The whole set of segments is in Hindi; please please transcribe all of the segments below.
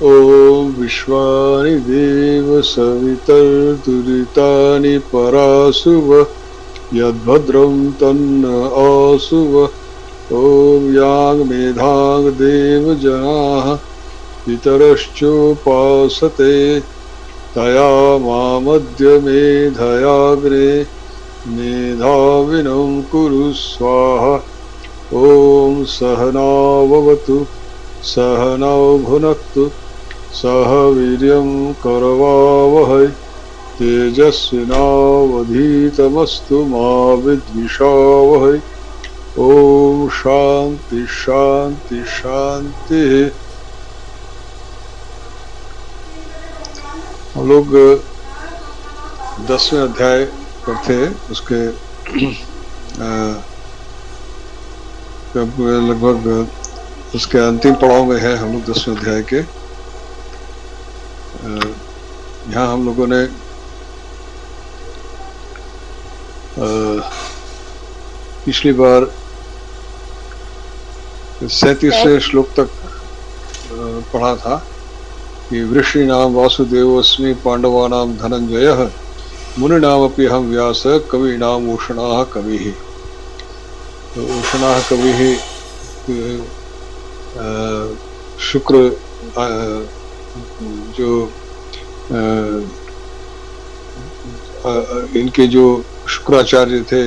ॐ विश्वानि देव सवितर्दुरितानि परासुव यद्भद्रं तन्न आसुव। ॐ यां मेधां देवजनाः पितरश्चोपासते तया मामद्य मेधयाग्रे मेधाविनं कुरु स्वाहा। ॐ सहनाववतु सहनौ भुनक्तु सह वीर्यं करवावहै तेजस्विनावधीतमस्तु मा विद्विषावहै। ओम शांति शांति शांति। हम लोग 10वें अध्याय पर थे, उसके लगभग उसके अंतिम पड़ाव में है हम लोग 10वें अध्याय के। यहाँ हम लोगों ने पिछली बार 37वें श्लोक तक पढ़ा था कि वृषीणाम वासुदेवोऽस्मि पांडवानां धनंजयः मुनिनामपि अहं व्यास कवीनाम उषणाः कविः। तो उषणाः कविः शुक्र जो इनके जो शुक्राचार्य थे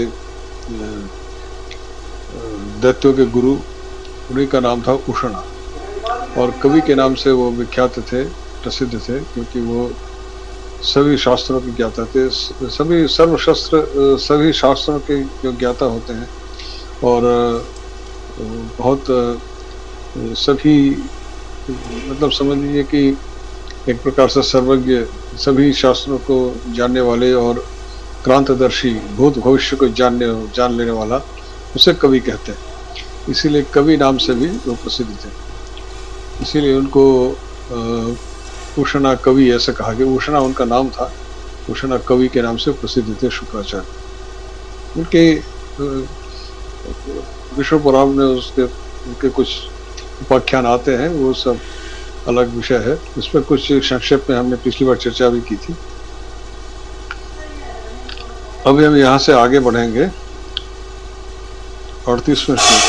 दैत्यों के गुरु, उन्हीं का नाम था उषणा और कवि के नाम से वो विख्यात थे, प्रसिद्ध थे, क्योंकि वो सभी शास्त्रों के ज्ञाता थे, सभी सभी शास्त्रों के जो ज्ञाता होते हैं और बहुत सभी मतलब समझ लीजिए कि एक प्रकार से सर्वज्ञ, सभी शास्त्रों को जानने वाले और क्रांतदर्शी, भूत भविष्य को जान लेने वाला, उसे कवि कहते हैं। इसीलिए कवि नाम से भी वो प्रसिद्ध थे, इसीलिए उनको उषणा कवि ऐसे कहा गया। उषणा उनका नाम था, उषणा कवि के नाम से प्रसिद्ध थे शुक्राचार्य। उनके विष्णु पुराण में उनके कुछ उपाख्यान आते हैं, वो सब अलग विषय है। इसमें कुछ संक्षेप में हमने पिछली बार चर्चा भी की थी। अभी हम यहाँ से आगे बढ़ेंगे 38वें श्लोक।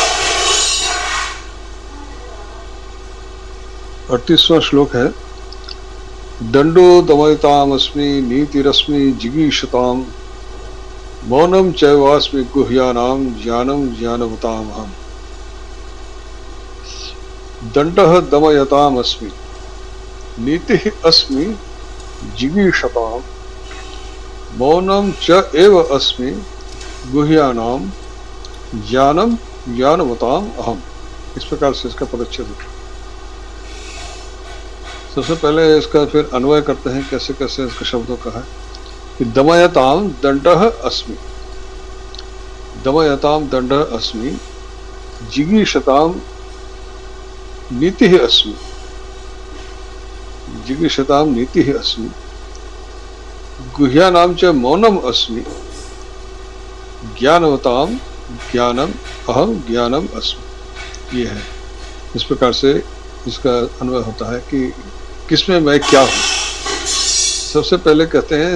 38वां श्लोक है, दंडो दमयतामस्मि नीतिरस्मि जिगीषताम मौनम चैवास्मि गुह्यानाम ज्ञानम ज्ञानवतामहम्। दंडः दमयतामस्मि नीतिः अस्मि जिगीषताम मौनम च एव अस्मि गुह्यानाम ज्ञानम ज्ञानवताम अहम। इस प्रकार से इसका पदच्छेद है। सबसे पहले इसका फिर अन्वय करते हैं, कैसे कैसे इसके शब्दों का है कि दमयताम दंडः अस्मि, दमयताम दंडः अस्मि जिगीषताम नीतिः अस्मि, जिगीषताम नीतिः अस्मि गुह्यानाम च मौनम अस्मि ज्ञानवताम ज्ञानम अहम ज्ञानम अस्मि। ये है, इस प्रकार से इसका अन्वय होता है कि किसमें मैं क्या हूँ। सबसे पहले कहते हैं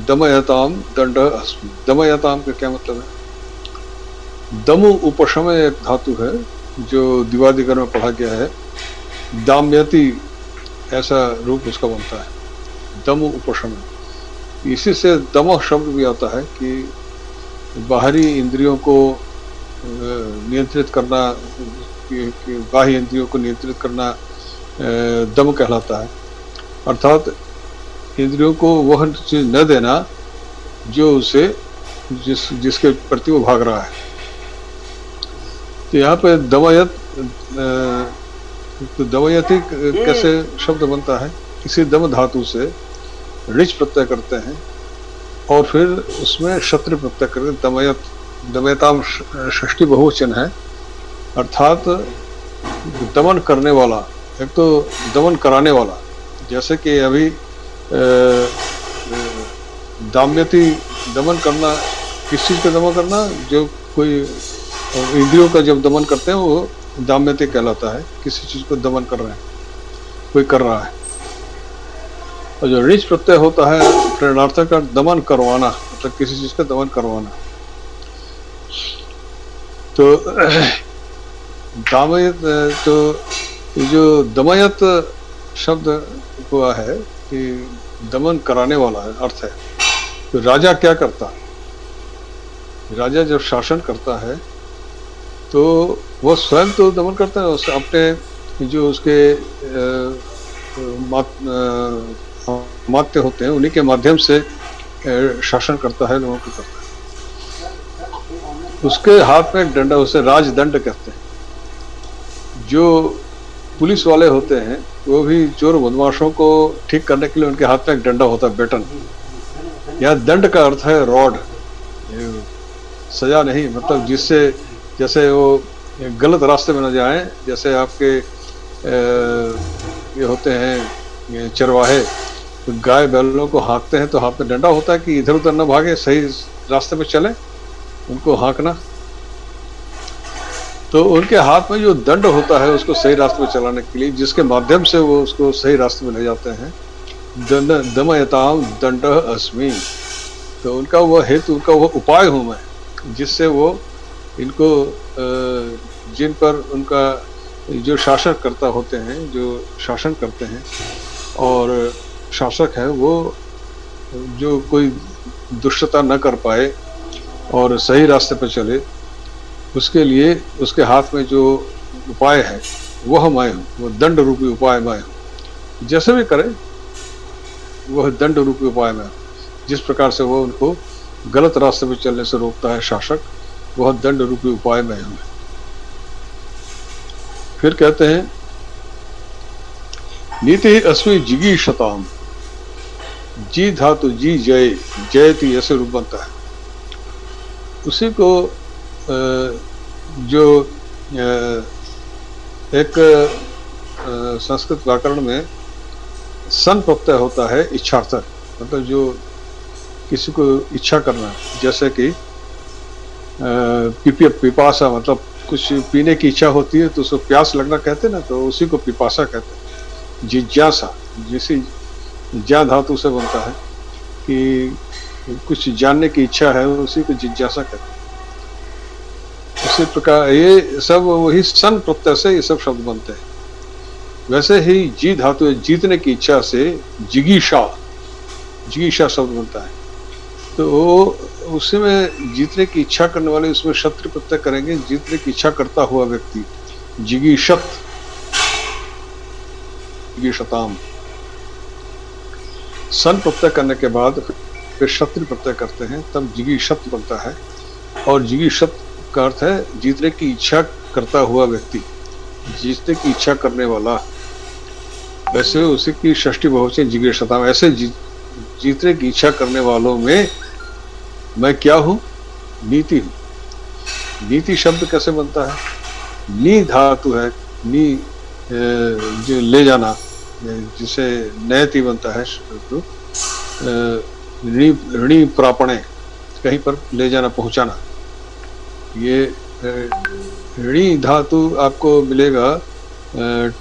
दमयताम दंड अस्मि। दमयताम का क्या मतलब है? दमु उपशमय एक धातु है जो दिवादिगर में पढ़ा गया है। दाम्यति ऐसा रूप उसका बनता है, दमु उपशमय। इसी से दमः शब्द भी आता है कि बाहरी इंद्रियों को नियंत्रित करना, बाह्य इंद्रियों को नियंत्रित करना दम कहलाता है। अर्थात इंद्रियों को वह चीज न देना जो उसे जिसके प्रति वो भाग रहा है। तो यहाँ पे दमयत, तो दमयति कैसे शब्द बनता है? इसी दम धातु से ऋच प्रत्यय करते हैं और फिर उसमें शत्रु प्रत्यय करते हैं। दमयत, दमयताम षष्ठी बहुवचन है, अर्थात दमन करने वाला, एक तो दमन कराने वाला। जैसे कि अभी दाम्यति दमन करना, किस चीज का दमन करना? जो कोई इंद्रियों का जब दमन करते हैं वो दाम्यति कहलाता है, किसी चीज को दमन कर रहे हैं। कोई कर रहा है। और जो ऋच प्रत्यय होता है प्रेरणार्थक का दमन करवाना, मतलब किसी चीज का दमन करवाना। तो दामयत, तो ये जो दमयत शब्द हुआ है कि दमन कराने वाला है, अर्थ है। तो राजा क्या करता है? राजा जब शासन करता है तो वो स्वयं तो दमन करता है, उस अपने जो उसके मात्य होते हैं उन्हीं के माध्यम से शासन करता है, लोगों को करता है। उसके हाथ में एक डंडा, उसे राजदंड कहते हैं। जो पुलिस वाले होते हैं वो भी चोर बदमाशों को ठीक करने के लिए उनके हाथ में एक डंडा होता है, बेटन। यह दंड का अर्थ है रॉड, सजा नहीं, मतलब जिससे जैसे वो गलत रास्ते में न जाएं। जैसे आपके ये होते हैं चरवाहे, तो गाय बैलों को हाँकते हैं तो हाथ में डंडा होता है कि इधर उधर न भागे, सही रास्ते पे चले, उनको हाँकना। तो उनके हाथ में जो दंड होता है उसको सही रास्ते पे चलाने के लिए, जिसके माध्यम से वो उसको सही रास्ते में ले जाते हैं। दमयताम दंड अस्मि, तो उनका वो हेतु, उनका वो उपाय हूँ मैं, जिससे वो इनको जिन पर उनका जो शासक करता होते हैं, जो शासन करते हैं और शासक है, वो जो कोई दुष्टता न कर पाए और सही रास्ते पर चले, उसके लिए उसके हाथ में जो उपाय है वह मैं हूँ, वो दंड रूपी उपाय मैं हूँ। जैसे भी करे वह दंड रूपी उपाय मैं हूँ। जिस प्रकार से वो उनको गलत रास्ते पर चलने से रोकता है शासक, वह दंड रूपी उपाय में हूँ। फिर कहते हैं नीति अस्मि जिगीषताम, जी धातु जी जय, जयति ऐसे रूप बनता है। उसी को जो एक संस्कृत व्याकरण में सन प्रत्यय होता है इच्छार्थक, मतलब जो किसी को इच्छा करना, जैसे कि पिपासा, मतलब कुछ पीने की इच्छा होती है तो उसको प्यास लगना कहते हैं ना, तो उसी को पिपासा कहते हैं। जिज्ञासा, जिसे ज्ञा धातु से बनता है कि कुछ जानने की इच्छा है, उसी को जिज्ञासा कहते हैं। उसी प्रकार ये सब वही सन प्रत्यय से ये सब शब्द बनते हैं। वैसे ही जी धातु, जीतने की इच्छा से जिगीषा, जिगीषा शब्द बनता है। तो वो उसी में जीतने की इच्छा करने वाले, उसमें शत्रु प्रत्यय करेंगे, जीतने की इच्छा करता हुआ व्यक्ति, जिगीषत, जिगीषताम। सन प्रत्यय करने के बाद फिर शत्रु प्रत्यय करते हैं, तब जिगीषत बनता है। और जिगीषत का अर्थ है जीतने की इच्छा करता हुआ व्यक्ति, जीतने की इच्छा करने वाला। वैसे उसी की षष्ठी बहुवचन जिगीषताम। ऐसे जीतने की इच्छा करने वालों में मैं क्या हूँ? नीति हूँ। नीति शब्द कैसे बनता है? नी धातु है, नी जो ले जाना, जिसे नयति बनता है, तो ऋणी प्रापणे, कहीं पर ले जाना, पहुंचाना। ये ऋणी धातु आपको मिलेगा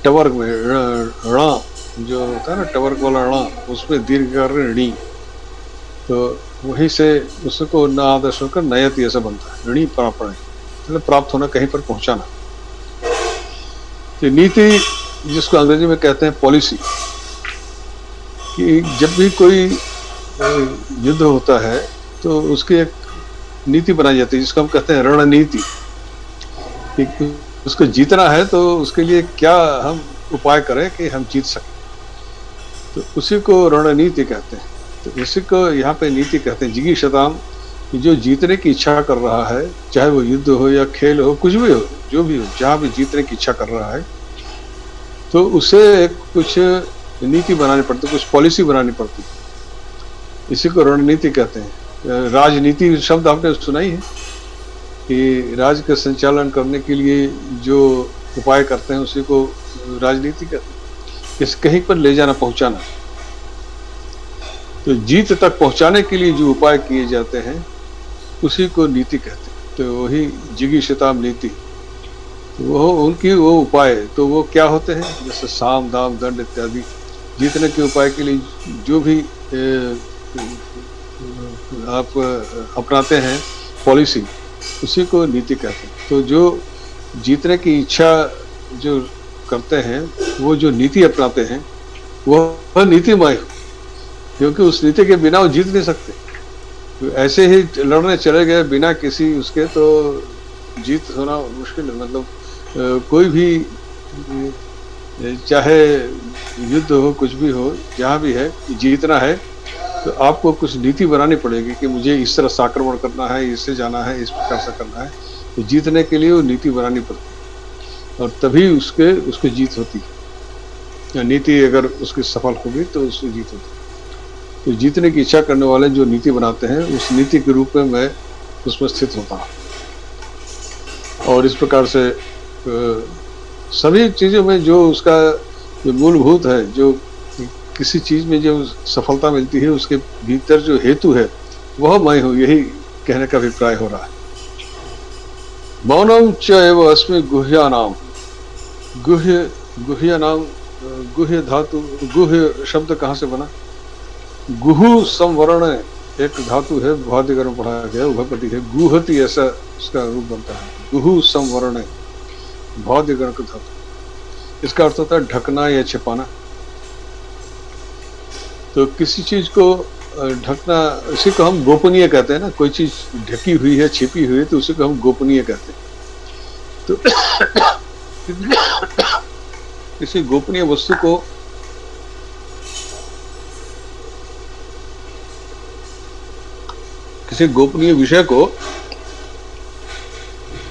टवर्ग में, ऋणा जो होता है ना, टवर्ग वाला ऋणा, उसमें दीर्घ ऋणी, तो वहीं से उसको न आदेश होकर नयति ऐसा बनता है। ऋणी प्रापणे मतलब प्राप्त होना, कहीं पर पहुंचाना। तो नीति जिसको अंग्रेजी में कहते हैं पॉलिसी, कि जब भी कोई युद्ध होता है तो उसकी एक नीति बनाई जाती है, जिसको हम कहते हैं रणनीति। कि उसको जीतना है तो उसके लिए क्या हम उपाय करें कि हम जीत सकें, तो उसी को रणनीति कहते हैं। तो इसी को यहाँ पे नीति कहते हैं। जिगीषताम, जो जीतने की इच्छा कर रहा है, चाहे वो युद्ध हो या खेल हो, कुछ भी हो, जो भी हो, जहाँ भी जीतने की इच्छा कर रहा है, तो उसे कुछ नीति बनानी पड़ती, कुछ पॉलिसी बनानी पड़ती। इसी को रणनीति कहते हैं। राजनीति शब्द आपने सुना ही है कि राज्य का संचालन करने के लिए जो उपाय करते हैं उसी को राजनीति कहते हैं। किस कहीं पर ले जाना, पहुंचाना। तो जीत तक पहुंचाने के लिए जो उपाय किए जाते हैं उसी को नीति कहते हैं। तो वही जिगीषताम नीति। तो वो उनकी वो उपाय तो वो क्या होते हैं, जैसे साम दाम दंड इत्यादि जीतने के उपाय के लिए जो भी आप अपनाते हैं पॉलिसी, उसी को नीति कहते हैं। तो जो जीतने की इच्छा जो करते हैं, वो जो नीति अपनाते हैं, वह नीतिमय हो, क्योंकि उस नीति के बिना वो जीत नहीं सकते। तो ऐसे ही लड़ने चले गए बिना किसी उसके, तो जीत होना मुश्किल है। मतलब कोई भी चाहे युद्ध हो, कुछ भी हो, जहाँ भी है, जीतना है तो आपको कुछ नीति बनानी पड़ेगी कि मुझे इस तरह से आक्रमण करना है, इससे जाना है, इस प्रकार से करना है। तो जीतने के लिए वो नीति बनानी पड़ती है, और तभी उसकी जीत होती है। या नीति अगर उसकी सफल होगी तो उसकी जीत होती है। तो जीतने की इच्छा करने वाले जो नीति बनाते हैं, उस नीति के रूप में मैं उसमें स्थित होता हूँ। और इस प्रकार से सभी चीज़ों में जो उसका जो मूलभूत है, जो किसी चीज़ में जो सफलता मिलती है, उसके भीतर जो हेतु है वह मैं हूँ, यही कहने का अभिप्राय हो रहा है। मौनम च एव अस्मि गुह्यानाम। गुह्य नाम, गुह्य धातु, गुह्य शब्द कहाँ से बना? गुहु संवरण एक धातु है, भौतिकर में पढ़ा गया, उभयपति है, गुहति ऐसा उसका रूप बनता है। गुहु संवरण भौतिकर का धातु, इसका अर्थ होता है ढकना या छिपाना। तो किसी चीज को ढकना, इसी को हम गोपनीय कहते हैं ना। कोई चीज ढकी हुई है, छिपी हुई है, तो उसी को हम गोपनीय कहते हैं। तो किसी गोपनीय वस्तु को किसी गोपनीय विषय को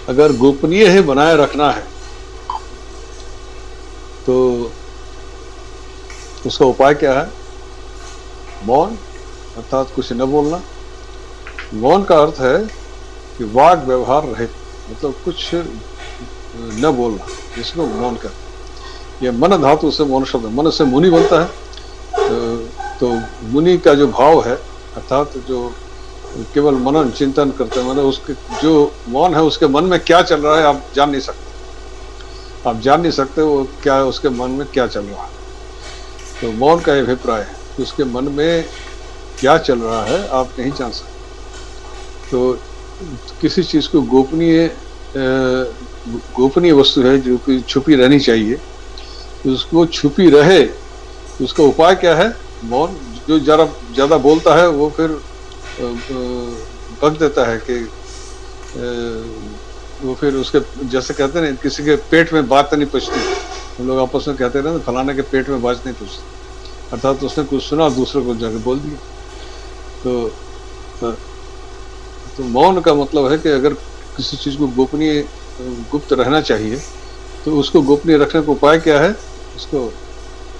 अगर गोपनीय है बनाए रखना है, तो उसका उपाय क्या है? मौन, अर्थात कुछ न बोलना। मौन का अर्थ है कि वाग व्यवहार रहित, मतलब कुछ न बोलना, जिसको मौन कहते हैं। यह मन धातु से मौन शब्द, मन से मुनि बनता है। तो मुनि का जो भाव है, अर्थात जो केवल मनन चिंतन करते हैं, मतलब उसके जो मौन है, उसके मन में क्या चल रहा है आप जान नहीं सकते। आप जान नहीं सकते वो क्या है, उसके मन में क्या चल रहा है। तो मौन का यह अभिप्राय है कि उसके मन में क्या चल रहा है आप नहीं जान सकते। तो किसी चीज़ को गोपनीय वस्तु है जो कि छुपी रहनी चाहिए, तो उसको छुपी रहे, तो उसका उपाय क्या है? मौन। जो ज़्यादा बोलता है वो फिर बक देता है कि वो फिर उसके, जैसे कहते हैं ना, किसी के पेट में बात नहीं पचती। हम लोग आपस में कहते हैं ना, फलाने के पेट में बात नहीं पचती, अर्थात उसने कुछ सुना दूसरे को जाके बोल दिया। तो मौन का मतलब है कि अगर किसी चीज़ को गोपनीय, गुप्त रहना चाहिए, तो उसको गोपनीय रखने का उपाय क्या है? उसको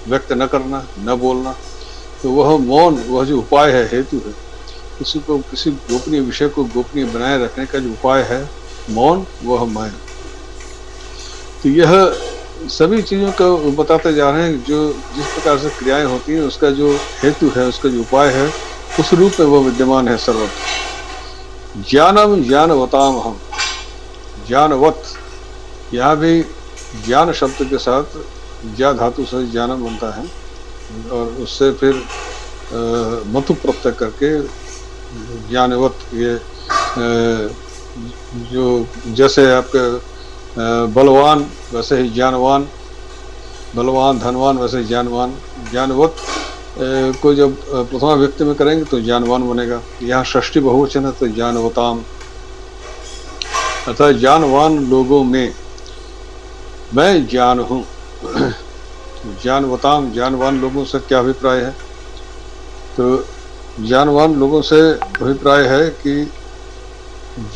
व्यक्त न करना, न बोलना। तो वह मौन, वह जो उपाय है, हेतु है, किसी गोपनीय विषय को गोपनीय बनाए रखने का जो उपाय है मौन, वह मैं। तो यह सभी चीज़ों को बताते जा रहे हैं, जो जिस प्रकार से क्रियाएं होती हैं, उसका जो हेतु है, उसका जो उपाय है, उस रूप में वह विद्यमान है सर्वत्र। ज्ञानम ज्ञानवताम हम, ज्ञानवत, यहाँ भी ज्ञान शब्द के साथ ज्ञा धातु से ज्ञानम बनता है, और उससे फिर मतु प्रत्यय करके ज्ञानवत, ये जो जैसे आपके बलवान वैसे ही ज्ञानवान, बलवान धनवान वैसे ही ज्ञानवान। ज्ञानवत को जब प्रथमा व्यक्ति में करेंगे तो ज्ञानवान बनेगा। यहाँ षष्ठी बहुवचन है तो ज्ञानवताम, अर्थात ज्ञानवान लोगों में मैं ज्ञान हूँ। ज्ञानवताम, ज्ञानवान लोगों से क्या अभिप्राय है? तो ज्ञानवान लोगों से अभिप्राय है कि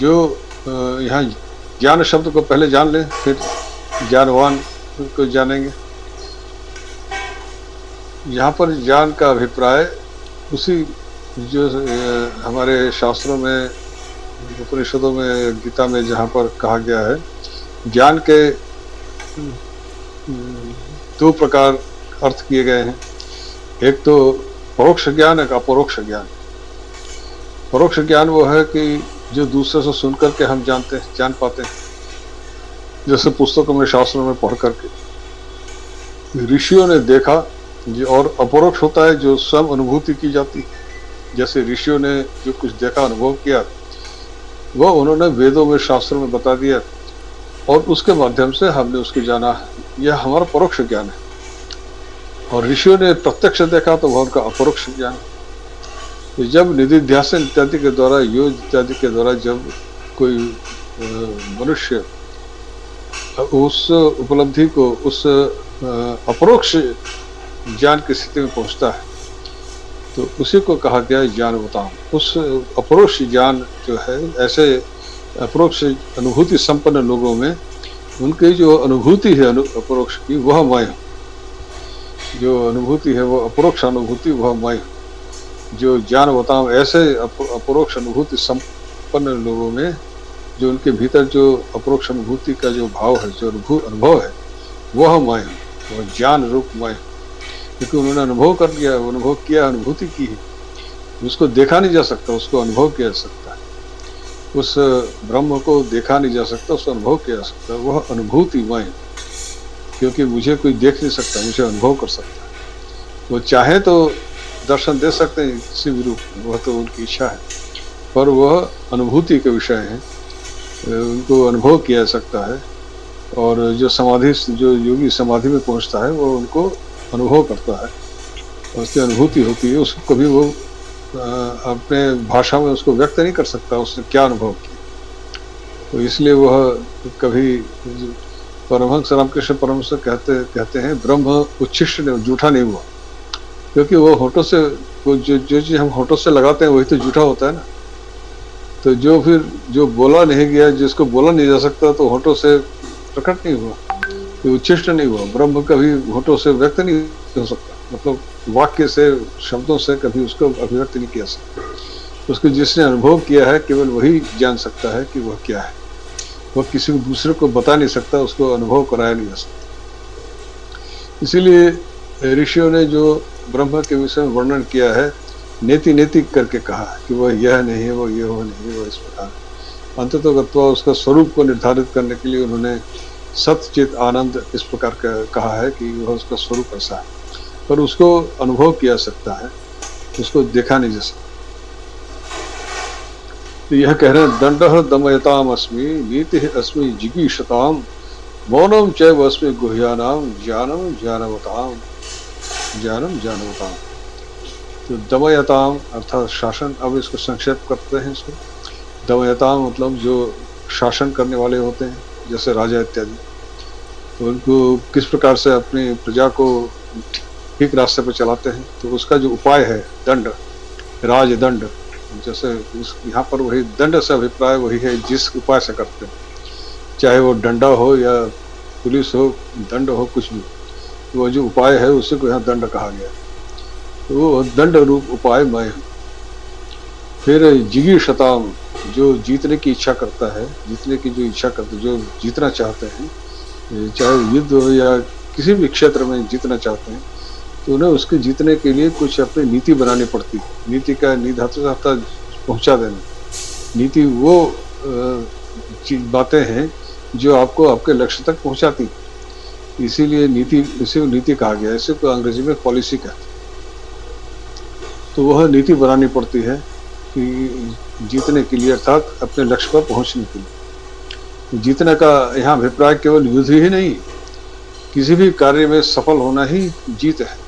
जो यहाँ ज्ञान शब्द को पहले जान लें, फिर ज्ञानवान को जानेंगे। यहाँ पर ज्ञान का अभिप्राय उसी जो हमारे शास्त्रों में, उपनिषदों में, गीता में जहाँ पर कहा गया है, ज्ञान के दो प्रकार अर्थ किए गए हैं। एक तो परोक्ष ज्ञान, एक अपरोक्ष ज्ञान। परोक्ष ज्ञान वो है कि जो दूसरे से सुन करके हम जान पाते हैं। जैसे पुस्तकों में, शास्त्रों में पढ़ करके ऋषियों ने देखा, और अपरोक्ष होता है जो स्वयं अनुभूति की जाती है। जैसे ऋषियों ने जो कुछ देखा, अनुभव किया, वह उन्होंने वेदों में, शास्त्रों में बता दिया, और उसके माध्यम से हमने उसको जाना। यह हमारा परोक्ष ज्ञान है। और ऋषियों ने प्रत्यक्ष देखा तो वह उनका अपरोक्ष ज्ञान है। जब निधिध्यासन इत्यादि के द्वारा, योग इत्यादि के द्वारा जब कोई मनुष्य उस उपलब्धि को, उस अपरोक्ष ज्ञान की स्थिति में पहुंचता है, तो उसी को कहा गया है ज्ञानवताम। उस अपरोक्ष ज्ञान जो है, ऐसे अपरोक्ष अनुभूति संपन्न लोगों में उनकी जो अनुभूति है अपरोक्ष की, वह मैं हूँ। जो अनुभूति है वो अपरोक्ष अनुभूति, वह मैं हूँ। जो ज्ञानवताम, ऐसे अपरोक्ष अनुभूति संपन्न लोगों में जो उनके भीतर जो अपरोक्ष अनुभूति का जो भाव है, जो अनुभव है, वह मैं हूँ, वह ज्ञान रूप मैं हूँ। क्योंकि उन्होंने अनुभव कर लिया, अनुभव किया, अनुभूति की है। उसको देखा नहीं जा सकता, उसको अनुभव किया जा सकता है। उस ब्रह्म को देखा नहीं जा सकता, उसको अनुभव किया जा सकता है। वह अनुभूति मैं हूँ, क्योंकि मुझे कोई देख नहीं सकता, मुझे अनुभव कर सकता है। वो चाहे तो दर्शन दे सकते हैं किसी भी रूप में, वह तो उनकी इच्छा है, पर वह अनुभूति के विषय हैं, उनको अनुभव किया जा सकता है। और जो योगी समाधि में पहुंचता है, वो उनको अनुभव करता है, उसकी अनुभूति होती है। उसको कभी वो अपने भाषा में उसको व्यक्त नहीं कर सकता उसने क्या अनुभव किया। तो इसलिए वह कभी, परमहंस रामकृष्ण परमहंस कहते हैं, ब्रह्म उच्छिष्ट नहीं, झूठा नहीं हुआ। क्योंकि वो होठों से, वो जो चीज़ हम होठों से लगाते हैं वही तो झूठा होता है ना। तो जो बोला नहीं गया, जिसको बोला नहीं जा सकता, तो होठों से प्रकट नहीं हुआ, तो उच्छिष्ट नहीं हुआ। ब्रह्म कभी होठों से व्यक्त नहीं हो सकता, मतलब वाक्य से, शब्दों से कभी उसको अभिव्यक्त नहीं किया सकता। उसको जिसने अनुभव किया है, केवल वही जान सकता है कि वह क्या है। वह किसी को दूसरे को बता नहीं सकता, उसको अनुभव कराया नहीं जा सकता। इसीलिए ऋषियों ने जो ब्रह्म के विषय में वर्णन किया है, नेति नेति करके कहा कि वह यह नहीं है, वह यह नहीं है, वह इस प्रकार। अंततः उसका स्वरूप को निर्धारित करने के लिए उन्होंने सत चित आनंद इस प्रकार का कहा है कि वह उसका स्वरूप ऐसा है, पर उसको अनुभव किया सकता है, उसको देखा नहीं जा सकता। तो यह कह रहे हैं, दंडः दमयताम अस्मि, नीतिः अस्मि जिगीषताम, मौनम चैव अस्मि गुह्यानाम, ज्ञानम ज्ञानवताम, ज्ञानम ज्ञानवताम। तो दमयताम अर्थात शासन। अब इसको संक्षेप करते हैं। इसको दमयताम मतलब जो शासन करने वाले होते हैं, जैसे राजा इत्यादि, तो उनको किस प्रकार से अपनी प्रजा को ठीक रास्ते पर चलाते हैं, तो उसका जो उपाय है दंड, राजदंड। जैसे यहाँ पर वही दंड से अभिप्राय वही है जिस उपाय से करते हैं, चाहे वो डंडा हो या पुलिस हो, दंड हो, कुछ भी, तो वो जो उपाय है उसी को यहाँ दंड कहा गया। तो वो दंड रूप उपाय मैं हूँ। फिर जिगीषताम, जो जीतने की इच्छा करता है, जीतने की जो इच्छा करते, जो जीतना चाहते हैं, चाहे युद्ध हो या किसी भी क्षेत्र में जीतना चाहते हैं, तो उन्हें उसके जीतने के लिए कुछ अपनी नीति बनानी पड़ती है। नीति का निधातु पहुंचा देना। नीति वो बातें हैं जो आपको आपके लक्ष्य तक पहुंचाती, इसीलिए इसे नीति कहा गया है। इसे को अंग्रेजी में पॉलिसी कहते हैं। तो वह नीति बनानी पड़ती है कि जीतने के लिए, अर्थात अपने लक्ष्य पर पहुंचने के लिए। जीतने का यहाँ अभिप्राय केवल युद्ध ही नहीं, किसी भी कार्य में सफल होना ही जीत है।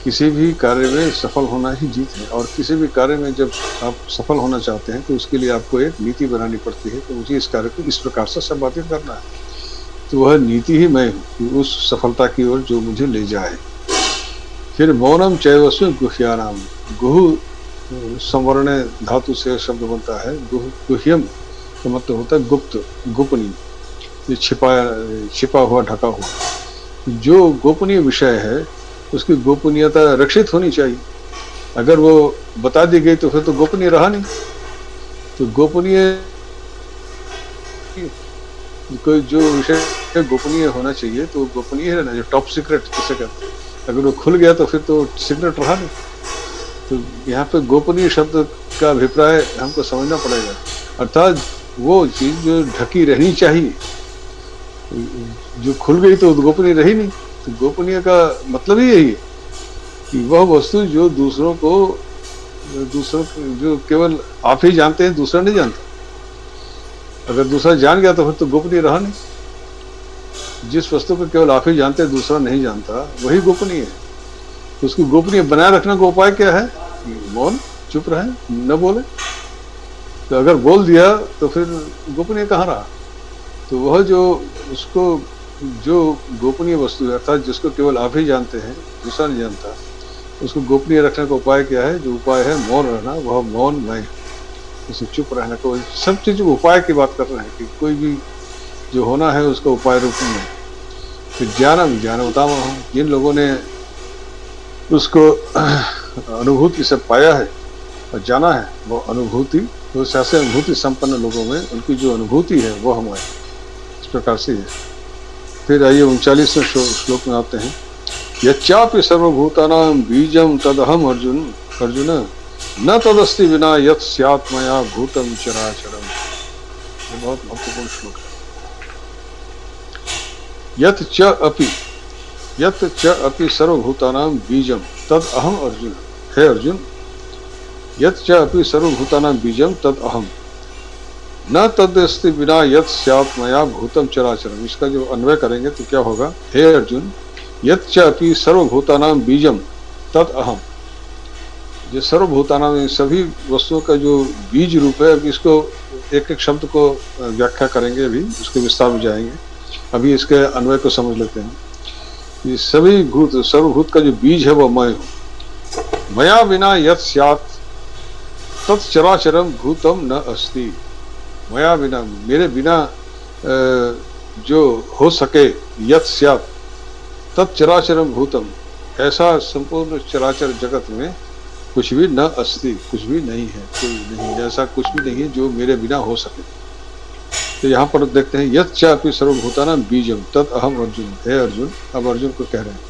किसी भी कार्य में सफल होना ही जीत है। और किसी भी कार्य में जब आप सफल होना चाहते हैं, तो उसके लिए आपको एक नीति बनानी पड़ती है कि मुझे इस कार्य को इस प्रकार से संपादित करना है। तो वह नीति ही मैं हूँ कि उस सफलता की ओर जो मुझे ले जाए। फिर मौनम चैवस्मि गुह्यानाम, गुह संवर्ण धातु से शब्द बनता है। गुह्यम का मतलब होता है गुप्त, गोपनीय, ये छिपा हुआ, ढका हुआ। जो गोपनीय विषय है उसकी गोपनीयता रक्षित होनी चाहिए। अगर वो बता दी गई तो फिर तो गोपनीय रहा नहीं। तो गोपनीय, कोई जो विषय गोपनीय होना चाहिए तो गोपनीय है ना, जो टॉप सीक्रेट जिसे कहते हैं। अगर वो खुल गया तो फिर तो सीक्रेट रहा नहीं। तो यहाँ पे गोपनीय शब्द का अभिप्राय हमको समझना पड़ेगा, अर्थात वो चीज़ जो ढकी रहनी चाहिए, जो खुल गई तो गोपनीय रही नहीं। तो गोपनीय का मतलब ही यही है कि वह वस्तु जो दूसरों को, दूसरों जो केवल आप ही जानते हैं, दूसरा नहीं जानता। अगर दूसरा जान गया तो फिर तो गोपनीय रहा नहीं। जिस वस्तु को केवल आप ही जानते हैं, दूसरा नहीं जानता, वही गोपनीय है। तो उसको गोपनीय बनाए रखने का उपाय क्या है? मौन, चुप रहे, न बोले। तो अगर बोल दिया तो फिर गोपनीय कहाँ रहा? तो वह जो, उसको, जो गोपनीय वस्तु है, अर्थात जिसको केवल आप ही जानते हैं, दूसरा नहीं जानता, उसको गोपनीय रखने का उपाय क्या है? जो उपाय है मौन रहना, वह मौन में उसे चुप रहने को, सब चीज उपाय की बात कर रहे हैं कि कोई भी जो होना है उसका उपाय रूप में। तो ज्ञानम ज्ञानवताम, जिन लोगों ने उसको अनुभूति से पाया है और जाना है, वो अनुभूति, तो ऐसे अनुभूति संपन्न लोगों में उनकी जो अनुभूति है वो हमारे इस प्रकार से है। फिर आइए 39वें श्लोक में आते हैं। यच्चापि सर्वभूतानां बीजम तदहम अर्जुन अर्जुन न तदस्ति विना यत् स्यात् मया भूतम चराचरम। ये बहुत महत्वपूर्ण श्लोक है। यत् च अपि सर्वभूतानां बीजम तद अहम अर्जुन। हे अर्जुन, यत् च अपि सर्वभूतानां बीजम तद अहम न तदस्ति विना यत् स्यात् मया भूतम चराचरम। इसका जो अन्वय करेंगे तो क्या होगा? हे अर्जुन, यत् च अपि सर्वभूतानां बीजम तद अहम। जो सर्वभूतानां, सभी वस्तुओं का जो बीज रूप है, अभी इसको एक एक शब्द को व्याख्या करेंगे, अभी उसके विस्तार में जाएंगे। अभी इसके अन्वय को समझ लेते हैं। ये सभी भूत, सर्वभूत का जो बीज है वो मैं हूँ। मया बिना यत् स्यात् तत् चराचरम भूतम न अस्ति। मया बिना, मेरे बिना जो हो सके, यत् स्यात् तत् चराचरम भूतम, ऐसा संपूर्ण चराचर जगत में कुछ भी न अस्ति, कुछ भी नहीं है, कोई नहीं, ऐसा कुछ भी नहीं है जो मेरे बिना हो सके। तो यहाँ पर देखते हैं, यत् चापि सर्वभूतानां बीजम तत् अहम अर्जुन। हे अर्जुन, अब अर्जुन को कह रहे हैं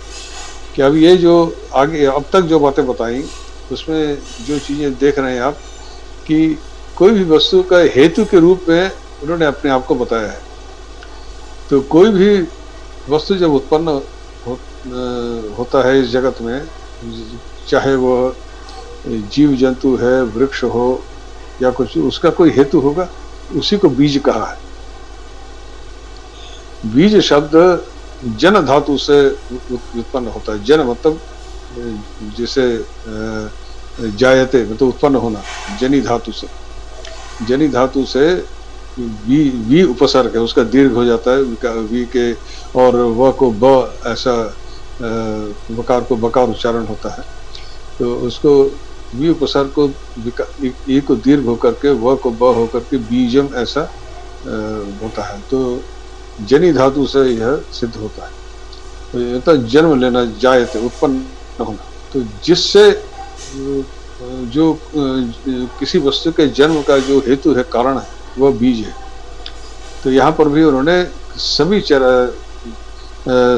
कि अब ये जो आगे अब तक जो बातें बताई, उसमें जो चीजें देख रहे हैं आप, कि कोई भी वस्तु का हेतु के रूप में उन्होंने अपने आप को बताया है। तो कोई भी वस्तु जब उत्पन्न होता है इस जगत में, चाहे वह जीव जंतु है, वृक्ष हो या कुछ, उसका कोई हेतु होगा, उसी को बीज कहा है। बीज शब्द जन धातु से उत्पन्न होता है। जन मतलब जैसे जायते मतलब उत्पन्न होना, जनी धातु से। जनी धातु से वी उपसर्ग है, उसका दीर्घ हो जाता है वी के, और व को ब, ऐसा वकार को बकार उच्चारण होता है। तो उसको वी उपसर्ग को ई को दीर्घ होकर के, व को ब होकर के बीजम ऐसा होता है। तो जनी धातु से यह सिद्ध होता है। तो यह तो जन्म लेना, जायते उत्पन्न होना। तो जिससे जो किसी वस्तु के जन्म का जो हेतु है, कारण है, वह बीज है। तो यहाँ पर भी उन्होंने सभी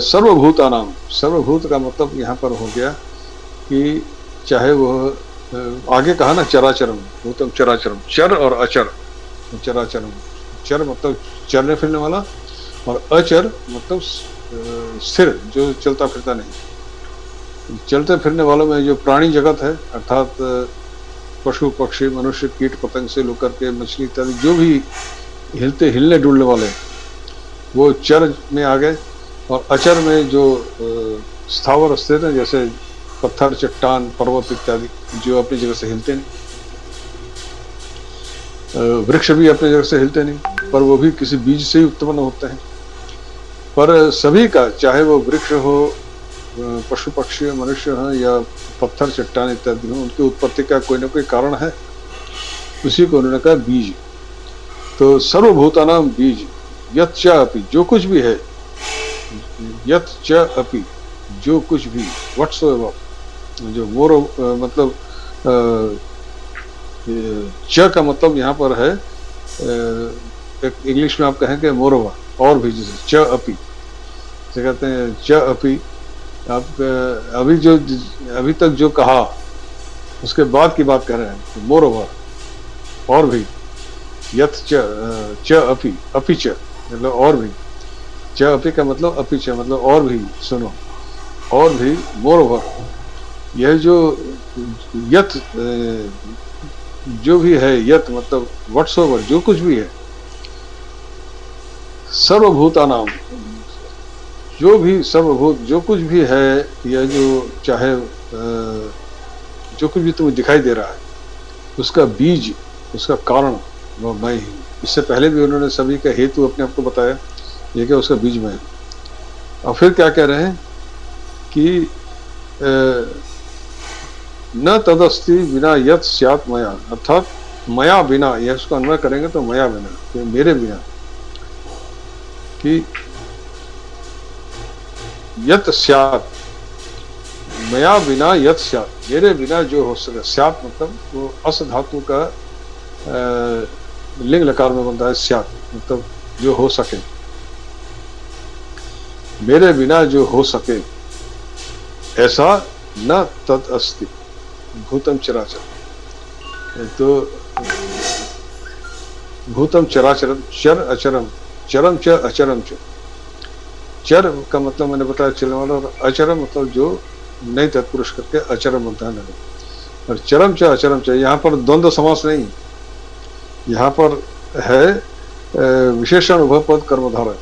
सर्वभूतानाम, सर्वभूत का मतलब यहाँ पर हो गया कि चाहे वह आगे कहा ना चराचरम, भूतम चराचरम, चर और अचर। चराचरम, चर मतलब चलने फिरने वाला, और अचर मतलब स्थिर, जो चलता फिरता नहीं। चलते फिरने वालों में जो प्राणी जगत है, अर्थात पशु पक्षी मनुष्य कीट पतंग से लेकर के मछली इत्यादि जो भी हिलने डुलने वाले, वो चर में आ गए। और अचर में जो स्थावर स्थिर है, जैसे पत्थर, चट्टान, पर्वत इत्यादि, जो अपनी जगह से हिलते नहीं। वृक्ष भी अपनी जगह से हिलते नहीं, पर वो भी किसी बीज से ही उत्पन्न होते हैं। पर सभी का, चाहे वो वृक्ष हो, पशु पक्षी मनुष्य हो, या पत्थर चट्टान इत्यादि हो, उनकी उत्पत्ति का कोई ना कोई कारण है। उसी को उन्होंने कहा बीज। तो सर्वभूतानां बीज, यत् च अपि, जो कुछ भी है, यत् च अपि, जो कुछ भी, व्हाट्सोएवर, जो मोर मतलब च का मतलब यहाँ पर है, एक इंग्लिश में आप कहेंगे मोरवा, और भी, जैसे च अपि से कहते हैं, च अपि। आप अभी तक जो कहा उसके बाद की बात कर रहे हैं, तो मोरवा, और भी, यत् च अपि, अपि च मतलब और भी। च अपि का मतलब अपिच मतलब और भी, सुनो, और भी, मोर ओवर, यह जो यत जो भी है, यत मतलब व्हाट्सओवर, जो कुछ भी है, सर्वभूता नाम, जो भी सर्वभूत जो कुछ भी है, यह जो चाहे जो कुछ भी तुम्हें दिखाई दे रहा है, उसका बीज, उसका कारण वह मैं ही हूँ। इससे पहले भी उन्होंने सभी का हेतु अपने आप को बताया, ये क्या उसका बीज मैं हूँ। और फिर क्या कह रहे हैं कि न तदस्ति बिना यत स्यात् मया, अर्थात मया बिना, यह उसको अन्वय करेंगे तो मया बिना, तो मेरे बिना, कि यत स्यात्, मया बिना यत स्यात्, मेरे बिना जो हो सके, स्यात् मतलब वो अस धातु का लिंग लकार में बनता है स्यात्, मतलब जो हो सके, मेरे बिना जो हो सके, ऐसा न तद अस्ति भूतम चराचर। तो भूतम चराचरम, चर अचरम, चरम च अचरम च, चर का मतलब मैंने बताया चलने वाला, और अचरम मतलब जो नहीं तत्पुरुष करके अचरम बनता है नहीं। और चरम च अचरम च, यहाँ पर द्वंद्व समास नहीं, यहाँ पर है विशेषण उभय पद कर्मधारय,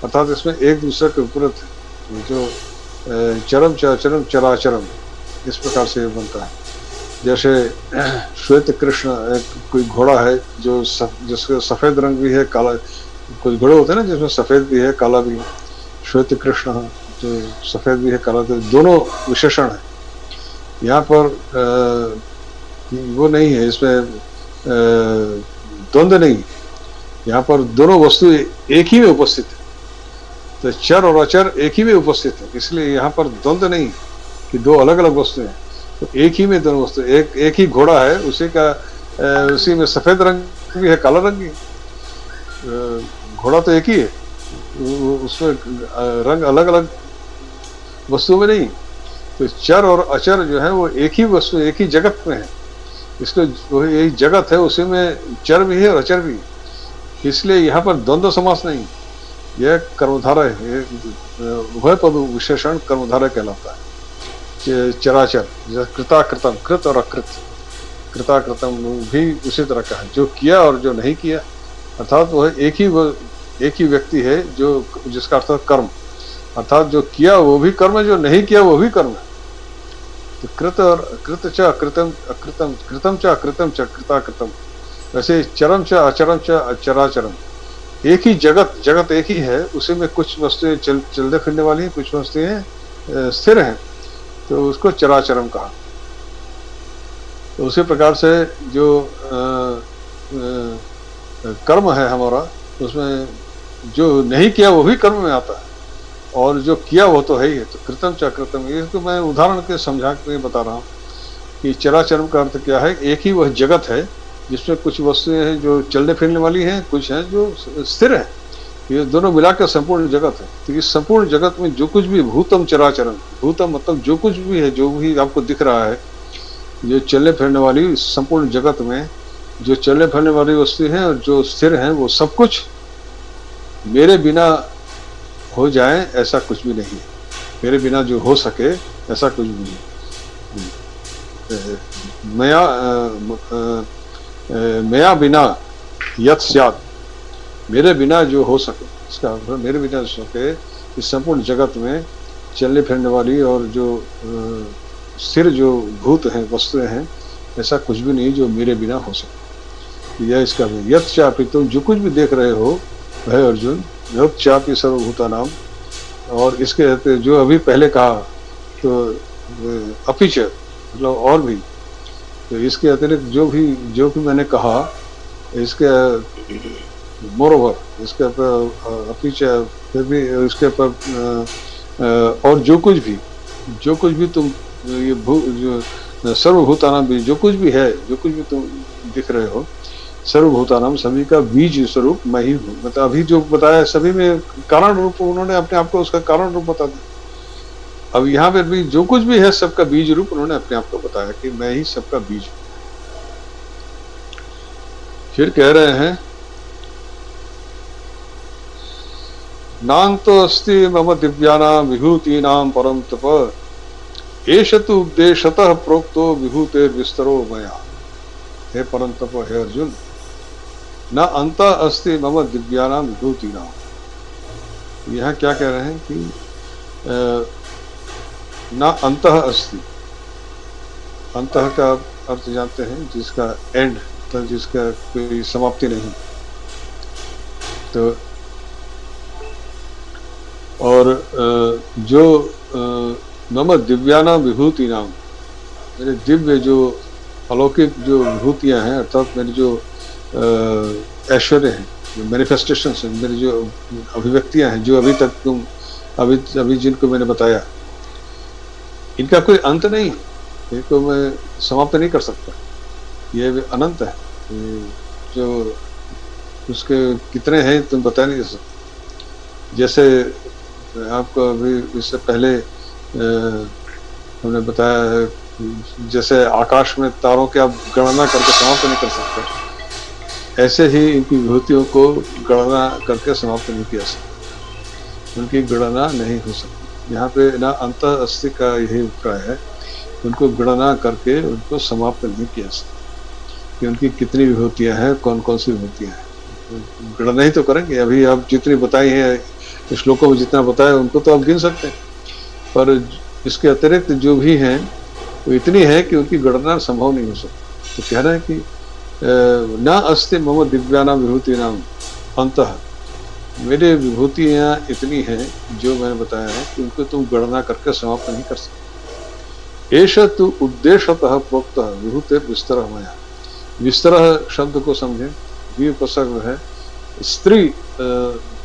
अर्थात इसमें एक दूसरे के विपरीत है, जो चरम च अचरम चराचरम इस प्रकार से बनता है। जैसे श्वेत कृष्ण, एक कोई घोड़ा है जो जिसका सफेद रंग भी है, काला, कुछ घोड़े होते हैं ना जिसमें सफेद भी है काला भी है, श्वेत कृष्ण जो सफेद भी है काला, तो दोनों विशेषण है। यहाँ पर वो नहीं है, इसमें द्वंद्व नहीं, यहाँ पर दोनों वस्तु एक ही में उपस्थित है, तो चर और अचर एक ही में उपस्थित है, इसलिए यहाँ पर द्वंद्व नहीं कि दो अलग अलग वस्तुएं हैं, तो एक ही में दोनों वस्तु, एक ही घोड़ा है, उसी का उसी में सफेद रंग भी है काला रंग भी, घोड़ा तो एक ही है, उसमें रंग अलग अलग वस्तुओं में नहीं। तो चर और अचर जो है वो एक ही वस्तु, एक ही जगत में है, इसलिए वो यही जगत है, उसी में चर भी है और अचर भी है, इसलिए यहाँ पर द्वंद्व समास नहीं, यह कर्मधारय है, उभय पद विशेषण कर्मधारय कहलाता है। चराचर जैसे कृताकृतम, कृत और अकृत, कृताकृतम भी उसी तरह का है, जो किया और जो नहीं किया, अर्थात वह एक ही व्यक्ति है, जो जिसका अर्थ कर्म, अर्थात जो किया वो भी कर्म है, जो नहीं किया वो भी कर्म है। तो कृत और कृत च अकृतम, अकृतम कृतम च अकृतम च कृताकृतम, वैसे चरम च अचरम च चराचरम, एक ही जगत, जगत एक ही है, उसी में कुछ वस्तुएं चलते फिरने वाली हैं, कुछ वस्तुएं स्थिर हैं, तो उसको चराचरम कहा। तो उसी प्रकार से जो कर्म है हमारा, उसमें जो नहीं किया वो भी कर्म में आता है, और जो किया वो तो है ही है। तो कृतम च कृतम, इसको मैं उदाहरण के समझा के बता रहा हूँ कि चराचरम का अर्थ क्या है, एक ही वह जगत है जिसमें कुछ वस्तुएं हैं जो चलने फिरने वाली हैं, कुछ हैं जो स्थिर है, ये दोनों मिलाकर संपूर्ण जगत है। तो इस संपूर्ण जगत में जो कुछ भी भूतम चराचरम, भूतम मतलब जो कुछ भी है, जो भी आपको दिख रहा है, जो चलने फिरने वाली संपूर्ण जगत में जो चलने फिरने वाली वस्तु है और जो स्थिर है, वो सब कुछ मेरे बिना हो जाए ऐसा कुछ भी नहीं है, मेरे बिना जो हो सके ऐसा कुछ भी नहीं। मया बिना यत स्यात्, मेरे बिना जो हो सके, इसका मेरे बिना हो सके इस संपूर्ण जगत में चलने फिरने वाली और जो स्थिर जो भूत हैं, वस्तुएं हैं, ऐसा कुछ भी नहीं जो मेरे बिना हो सके। यह इसका यत चापि, तुम जो कुछ भी देख रहे हो वह अर्जुन, यत चापि सर्वभूता नाम, और इसके जो अभी पहले कहा तो अपिच मतलब और भी, तो इसके अतिरिक्त जो भी मैंने कहा, इसके मोरोवर, इसके ऊपर अपिच, फिर भी इसके ऊपर और जो कुछ भी तुम ये जो सर्वभूतानाम भी, जो कुछ भी है, जो कुछ भी तुम दिख रहे हो, सर्वभूतानाम सभी का बीज स्वरूप मैं ही हूँ। मतलब अभी जो बताया सभी में कारण रूप उन्होंने अपने आप को उसका कारण रूप बता दिया। अब यहाँ पर भी जो कुछ भी है सबका बीज रूप उन्होंने अपने आप को बताया कि मैं ही सबका बीज हूँ। फिर कह रहे हैं नान्तो अस्ति मम दिव्यानां विभूतीनां परं तप एष तु उपदेशतः प्रोक्तो विभूतेर्विस्तरो मया। हे परम तप, हे अर्जुन, न अंत अस्ति मम दिव्यानां विभूतीनां। यहाँ क्या कह रहे हैं कि न अंतः अस्ति। अंतः का अर्थ जानते हैं, जिसका एंड, तो जिसका कोई समाप्ति नहीं। तो और जो मम दिव्यानां विभूतीनां, मेरे दिव्य जो अलौकिक जो विभूतियां हैं, अर्थात मेरी जो ऐश्वर्य हैं, जो मैनिफेस्टेशन हैं, मेरी जो अभिव्यक्तियां हैं, जो अभी तक तुम अभी जिनको मैंने बताया, इनका कोई अंत नहीं है, इनको मैं समाप्त नहीं कर सकता। ये अनंत है, जो उसके कितने हैं तुम बता नहीं सकते। जैसे आपको अभी इससे पहले हमने बताया है, जैसे आकाश में तारों की आप गणना करके समाप्त नहीं कर सकते, ऐसे ही इनकी विभूतियों को गणना करके समाप्त नहीं किया सकता, उनकी गणना नहीं हो सकती। यहाँ पे ना अंत अस्ति का यही अभिप्राय है, उनको गणना करके उनको समाप्त नहीं किया सकता कि उनकी कितनी विभूतियाँ हैं, कौन कौन सी विभूतियाँ हैं, गणना ही तो करेंगे। अभी आप जितनी बताई हैं श्लोकों में, जितना बताया उनको तो आप गिन सकते हैं, पर इसके अतिरिक्त जो भी हैं वो इतनी है कि उनकी गणना संभव नहीं हो सकती। तो कह रहे हैं कि न अस्ति मम दिव्यानां विभूतीनां अंतः, मेरे विभूतियाँ इतनी हैं जो मैंने बताया है कि उनको तुम गणना करके समाप्त नहीं कर सकते। एष तु उद्देश्यतः प्रोक्तः विभूतेर् विस्तरः मया। विस्तरः शब्द को समझें, वि उपसर्ग है, स्त्री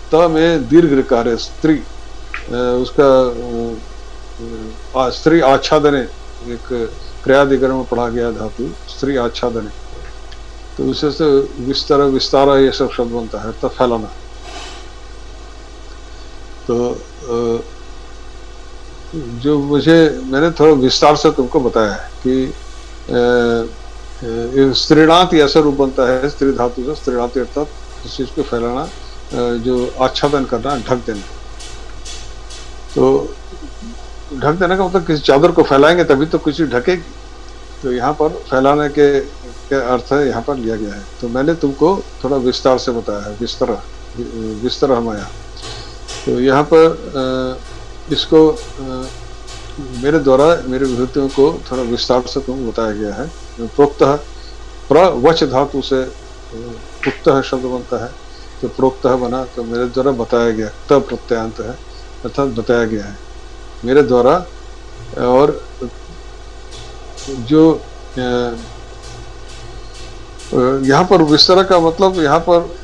त में दीर्घ ऋकार है, स्त्री, उसका स्त्री आच्छादने, एक क्रियादिगण में पढ़ा गया धातु, स्त्री आच्छादने, तो उसे से विस्तर विस्तारा ये सब शब्द बनता है, तो फैलाना। तो जो मैंने थोड़ा विस्तार से तुमको बताया है कि स्त्रीणात ऐसा रूप बनता है, स्त्री धातु से, स्त्रीणात अर्थात इस चीज को फैलाना, जो आच्छादन करना, ढक देना। तो ढक देने का मतलब किसी चादर को फैलाएंगे तभी तो कुछ ढकेगी, तो यहाँ पर फैलाने के अर्थ है यहाँ पर लिया गया है। तो मैंने तुमको थोड़ा विस्तार से बताया है, विस्तर माया। तो यहाँ पर इसको मेरे द्वारा मेरे विभूतियों को थोड़ा विस्तार से तुम बताया गया है। प्रोक्तः, प्रवच धातु से उक्तः शब्द बनता है, तो प्रोक्तः बना, तो मेरे द्वारा बताया गया, त प्रत्ययांत है, अर्थात बताया गया है मेरे द्वारा। और जो यहाँ पर विस्तार का मतलब, यहाँ पर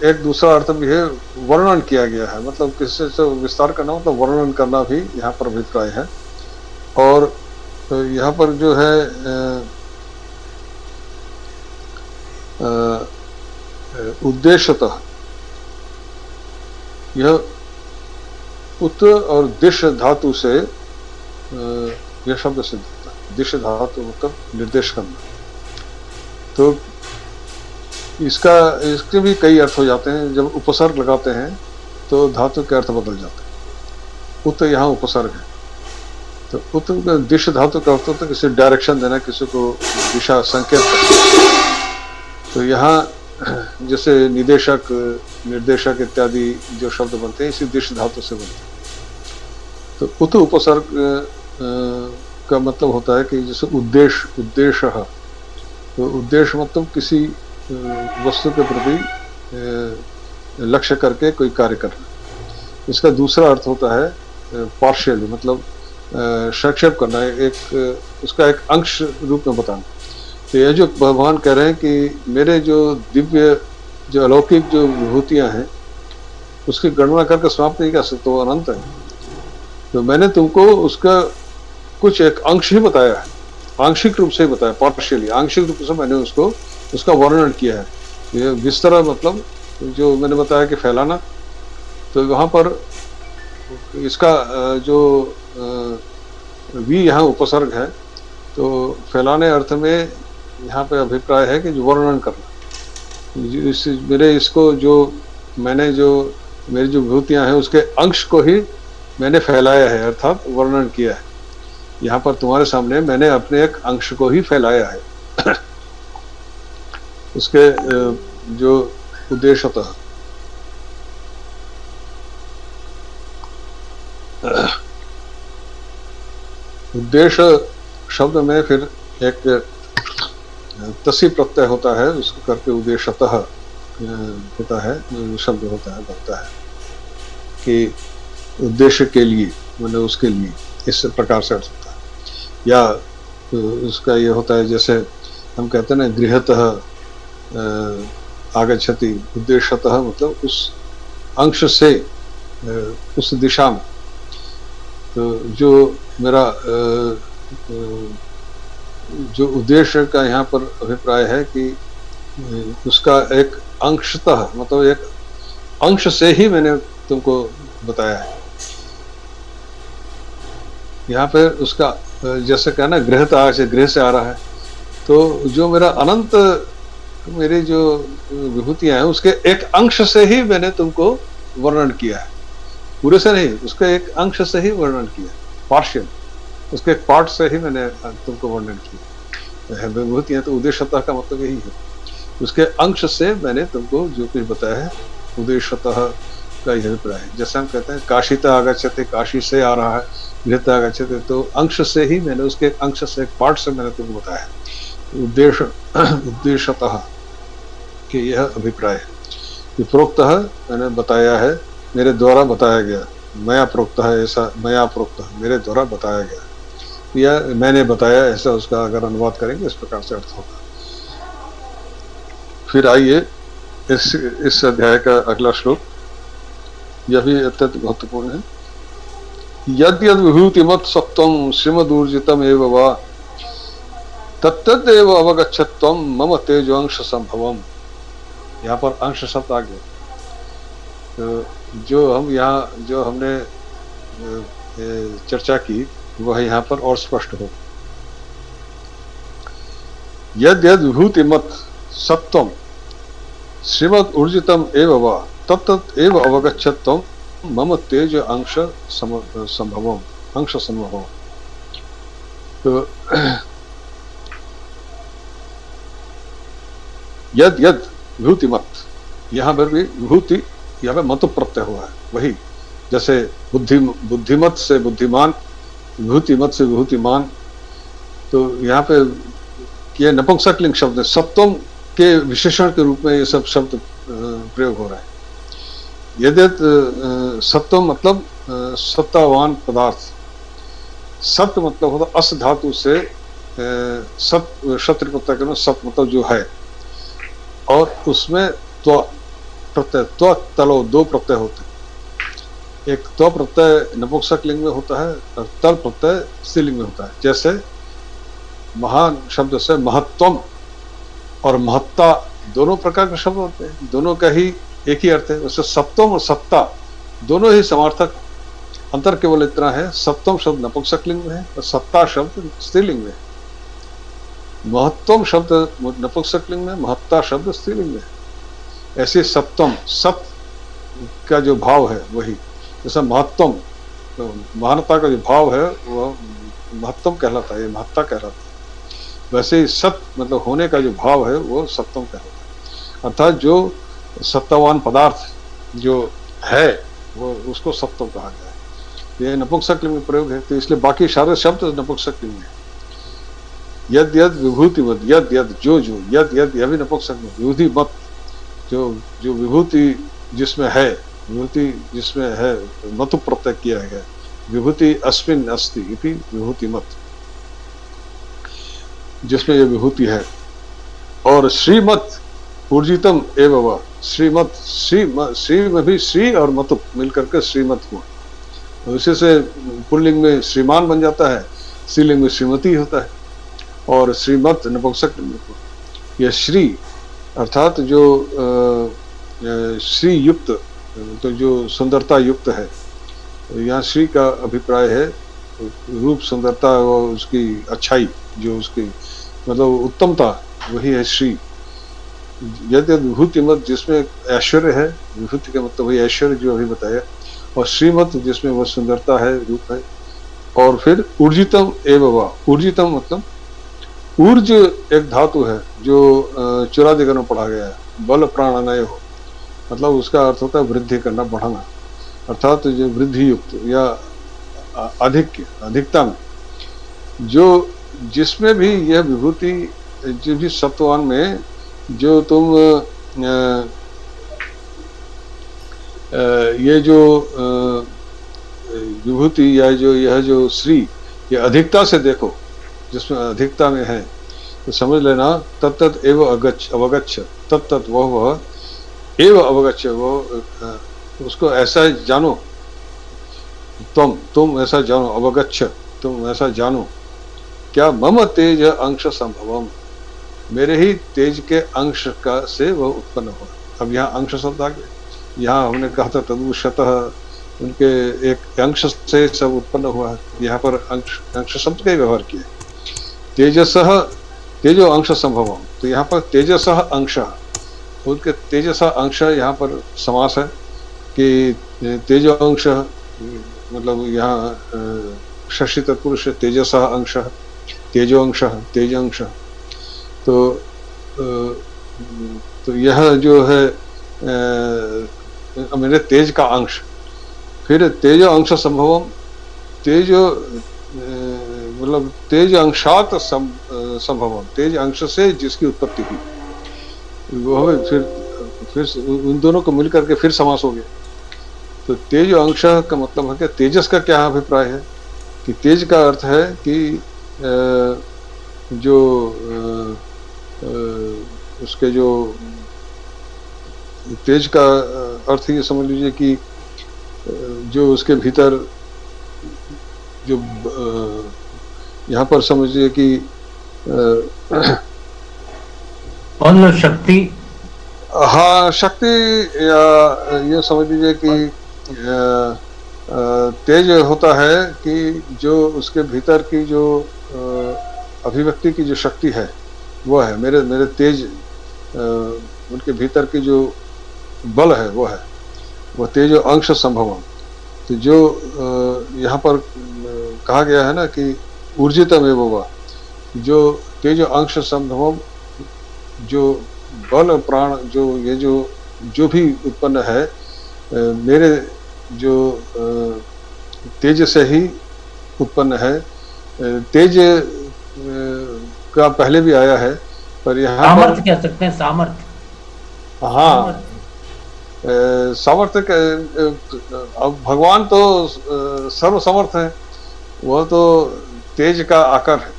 एक दूसरा अर्थ भी है, वर्णन किया गया है, मतलब किसी से विस्तार करना मतलब वर्णन करना भी यहाँ पर अभिप्राय है। और यहाँ पर जो है उद्देश्यतः, यह उत और दिश धातु से यह शब्द सिद्ध होता है। दिश धातु मतलब निर्देश करना। तो इसके भी कई अर्थ हो जाते हैं। जब उपसर्ग लगाते हैं तो धातु के अर्थ बदल जाते हैं। उत यहाँ उपसर्ग है, तो उत दिश धातु का अर्थ होता है किसी डायरेक्शन देना, किसी को दिशा संकेत करना। तो यहाँ जैसे निदेशक, निर्देशक इत्यादि जो शब्द बनते हैं इसी दिश धातु से बनते हैं। तो उत उपसर्ग का मतलब होता है कि जैसे उद्देश्य, तो उद्देश्य मतलब किसी वस्तु के प्रति लक्ष्य करके कोई कार्य करना। इसका दूसरा अर्थ होता है पार्शियली, मतलब संक्षेप करना, एक उसका एक अंश रूप में बताना। तो यह जो भगवान कह रहे हैं कि मेरे जो दिव्य, जो अलौकिक जो विभूतियां हैं उसकी गणना करके समाप्त नहीं कर सकते, वो अनंत है। तो मैंने तुमको उसका कुछ एक अंश ही बताया है, आंशिक रूप से बताया, पार्शियली आंशिक रूप से मैंने उसका वर्णन किया है। ये विस्तार मतलब जो मैंने बताया कि फैलाना, तो वहाँ पर इसका जो वी यहाँ उपसर्ग है, तो फैलाने अर्थ में यहाँ पे अभिप्राय है कि जो वर्णन करना। मेरे इसको जो मैंने जो मेरी जो विभूतियां हैं उसके अंश को ही मैंने फैलाया है, अर्थात वर्णन किया है। यहाँ पर तुम्हारे सामने मैंने अपने एक अंश को ही फैलाया है। उसके जो उद्देश्यतः उद्देश्य शब्द में फिर एक तसी प्रत्यय होता है, उसको करके उद्देश्यतः होता है, शब्द होता है, बनता है कि उद्देश्य के लिए, मतलब उसके लिए, इस प्रकार से अर्थ होता है। या उसका ये होता है जैसे हम कहते हैं ना, गृहतः आगच्छति, उद्देश्यतः मतलब उस अंश से, उस दिशा में। तो जो मेरा जो उद्देश्य का यहाँ पर अभिप्राय है कि उसका एक अंशतः, मतलब एक अंश से ही मैंने तुमको बताया है। यहाँ पे उसका जैसे कहना गृहता से, गृह से आ रहा है, तो जो मेरा अनंत, मेरी जो विभूतियां हैं उसके एक अंश से ही मैंने तुमको वर्णन किया है, पूरे से नहीं, उसके एक अंश से ही वर्णन किया, पार्शियल, उसके एक पार्ट से ही मैंने तुमको वर्णन किया। विभूतियां तो उद्देश्यतः का मतलब यही है, उसके अंश से मैंने तुमको जो कुछ बताया है, उद्देश्यतः का यह अभिप्राय है। जैसे हम कहते हैं काशीता आगच्छते, काशी से आ रहा है, गृहता आगच्छते, तो अंश से ही मैंने, उसके अंश से, एक पार्ट से मैंने तुमको बताया है। उद्देश्यतः कि यह अभिप्राय है कि प्रोक्तः मैंने बताया है, मेरे द्वारा बताया गया, मया प्रोक्तः, ऐसा मया प्रोक्तः, मेरे द्वारा बताया गया, या मैंने बताया, ऐसा उसका अगर अनुवाद करेंगे इस प्रकार से अर्थ होगा। फिर आइए इस अध्याय का अगला श्लोक, यह भी अत्यंत महत्वपूर्ण है। यद यद विभूतिमत् सत्वं श्रीमदूर्जितम् एव वा तत्तदेव अवगच्छत्वं मम तेजोंश संभवम्। यहाँ पर अंश शब्द आ गया, तो जो हमने चर्चा की वह यहाँ पर और स्पष्ट हो। यद यद विभूतिमत् सत्वं श्रीमद ऊर्जितम एव वा तत्तत् एव अवगच्छत्वं मम तेज अंश संभवम, अंश संभवम। तो यद यद विभूतिमत, यहाँ पर भी विभूति, यहाँ पे मत प्रत्यय हुआ है, वही जैसे बुद्धिमत से बुद्धिमान, विभूतिमत से विभूतिमान, तो यहाँ पे ये नपुंसकलिंग शब्द है, सत्वम के विशेषण के रूप में ये सब शब्द प्रयोग हो रहा है। यदि सत्वम मतलब सत्तावान पदार्थ, सत्य मतलब होता अस धातु से सत, शत्रु प्रत्यय करना, सत मतलब जो है, और उसमें त्व प्रत्यय, त्व तलो दो प्रत्यय होते हैं। एक त्व प्रत्यय नपुंसक लिंग में होता है और तल प्रत्यय स्त्रीलिंग में होता है। जैसे महान शब्द से महत्वम और महत्ता दोनों प्रकार के शब्द होते हैं, दोनों का ही एक ही अर्थ है। वैसे सप्तम और सत्ता दोनों ही समार्थक, अंतर केवल इतना है, सप्तम शब्द नपुंसक लिंग में है और सत्ता शब्द स्त्रीलिंग में है। महत्वम शब्द नपुंसक लिंग में, महत्ता शब्द स्त्रीलिंग में है। ऐसे सप्तम, सत का जो भाव है वही, जैसा महत्वम, तो महानता का जो भाव है वह महत्वम कहलाता है, ये महत्ता कहलाता है। वैसे ही सत मतलब होने का जो भाव है वो सप्तम कहलाता है। अर्थात जो सत्तावान पदार्थ जो है वो, उसको सप्तम कहा गया है। ये नपुंसक लिंग में प्रयोग है, तो इसलिए बाकी सारे शब्द नपुंसक लिंग में। यद यद विभूति मत, यद यद जो जो, यद यद यह भी नपुंसक लिंग, विभूति मत जो विभूति जिसमें है, विभूति जिसमें है, मत प्रत्यय किया गया, विभूति अस्मिन् अस्ति इति विभूति मत, जिसमें ये विभूति है। और श्रीमत ऊर्जितम एव वा, श्रीमत, श्री में भी श्री और मत मिलकर के श्रीमत हुआ। उसी से पुल्लिंग में श्रीमान बन जाता है, स्त्रीलिंग में श्रीमती होता है, और श्रीमत नपुंसक लिंग में। यह श्री अर्थात जो श्री युक्त, तो जो सुंदरता युक्त है, यहाँ श्री का अभिप्राय है रूप, सुंदरता और उसकी अच्छाई, जो उसकी मतलब उत्तमता, वही है श्री। यद्यत विभूतिमत जिसमें ऐश्वर्य है, विभूति का मतलब वही ऐश्वर्य जो अभी बताया, और श्रीमत जिसमें वह सुंदरता है, रूप है, और फिर ऊर्जितम एव वा, ऊर्जितम मतलब ऊर्ज एक धातु है जो चौराधिकरण में पढ़ा गया है, बल प्राणानय हो, मतलब उसका अर्थ होता है वृद्धि करना, बढ़ाना, अर्थात जो वृद्धि युक्त या अधिकता में, जो जिसमें भी यह विभूति, जो भी सत्वान में जो तुम ये जो विभूति या जो यह जो श्री, ये अधिकता से देखो, जिसमें अधिकता में है, तो समझ लेना तत्त एव अवगच्छ, तत्त वह एव अवगच्छ, वो उसको ऐसा जानो, तुम ऐसा जानो, अवगच्छ तुम ऐसा जानो, क्या मम तेज अंश संभवम, मेरे ही तेज के अंश का से वह उत्पन्न हुआ। अब यहाँ अंश शब्द आ गया, यहाँ हमने कहा था तदुशतः, उनके एक अंश से सब उत्पन्न हुआ है, यहाँ पर अंश शब्द का ही व्यवहार किया। तेजसः तेजो अंश संभवम, तो यहाँ पर तेजसः अंश, उनके तेजसः अंश यहाँ पर समास है कि तेजो अंश, मतलब यहाँ षष्ठी तत्पुरुष तेजसः अंश, तेजो अंश, तेज अंश, तो यह जो है मेरे तेज का अंश। फिर तेज अंश संभवम, तेज मतलब तेज अंशात संभवम, तेज अंश से जिसकी उत्पत्ति हुई, वह फिर उन दोनों को मिलकर के फिर समास हो गया। तो तेज अंश का मतलब है कि तेजस का क्या अभिप्राय है, कि तेज का अर्थ है कि जो उसके जो तेज का अर्थ ये समझ लीजिए कि जो उसके भीतर जो यहाँ पर समझिए कि शक्ति, हाँ शक्ति, या ये समझ लीजिए कि तेज होता है कि जो उसके भीतर की जो अभिव्यक्ति की जो शक्ति है वो है, मेरे तेज, उनके भीतर की जो बल है वो है, वह तेज अंश संभवम। तो जो यहाँ पर कहा गया है ना कि ऊर्जितम एव वा, जो तेज अंश संभवम, जो बल प्राण, जो ये जो भी उत्पन्न है मेरे जो तेज से ही उत्पन्न है। तेज का पहले भी आया है, पर यहाँ सामर्थ्य कह सकते हैं, सामर्थ्य, हाँ सामर्थ्य। अब भगवान तो सर्व समर्थ है, वह तो तेज का आकर है,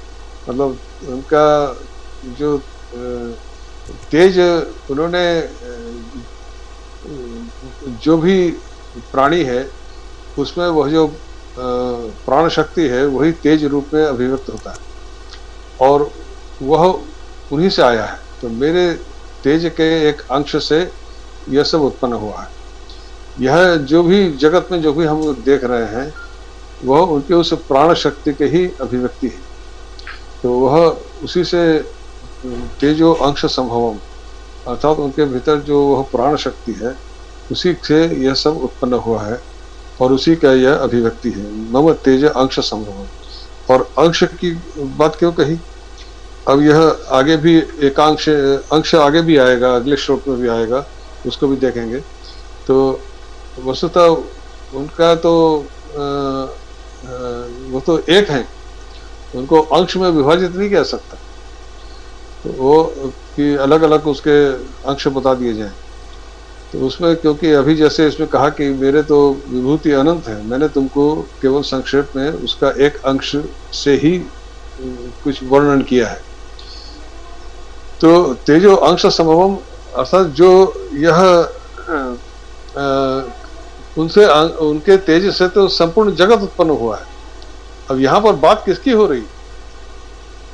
मतलब उनका जो तेज, उन्होंने जो भी प्राणी है उसमें वह जो प्राण शक्ति है वही तेज रूप में अभिव्यक्त होता है, और वह उन्हीं से आया है। तो मेरे तेज के एक अंश से यह सब उत्पन्न हुआ है। यह जो भी जगत में जो भी हम देख रहे हैं वह उनके उस प्राण शक्ति के ही अभिव्यक्ति है। तो वह उसी से तेजो अंश संभवम, अर्थात उनके भीतर जो वह प्राण शक्ति है उसी से यह सब उत्पन्न हुआ है, और उसी का यह अभिव्यक्ति है, मम तेज अंश संभवम। और अंश की बात क्यों कही, अब यह आगे भी एकांश अंश आगे भी आएगा, अगले श्लोक में भी आएगा, उसको भी देखेंगे। तो वस्तुतः उनका तो वो तो एक है, उनको अंश में विभाजित नहीं कर सकता, तो वो कि अलग अलग उसके अंश बता दिए जाएं। तो उसमें क्योंकि अभी जैसे इसमें कहा कि मेरे तो विभूति अनंत है, मैंने तुमको केवल संक्षेप में उसका एक अंश से ही कुछ वर्णन किया है। तो तेजो अंश संभवम, अर्थात जो यह उनसे उनके तेज से तो संपूर्ण जगत उत्पन्न हुआ है। अब यहाँ पर बात किसकी हो रही,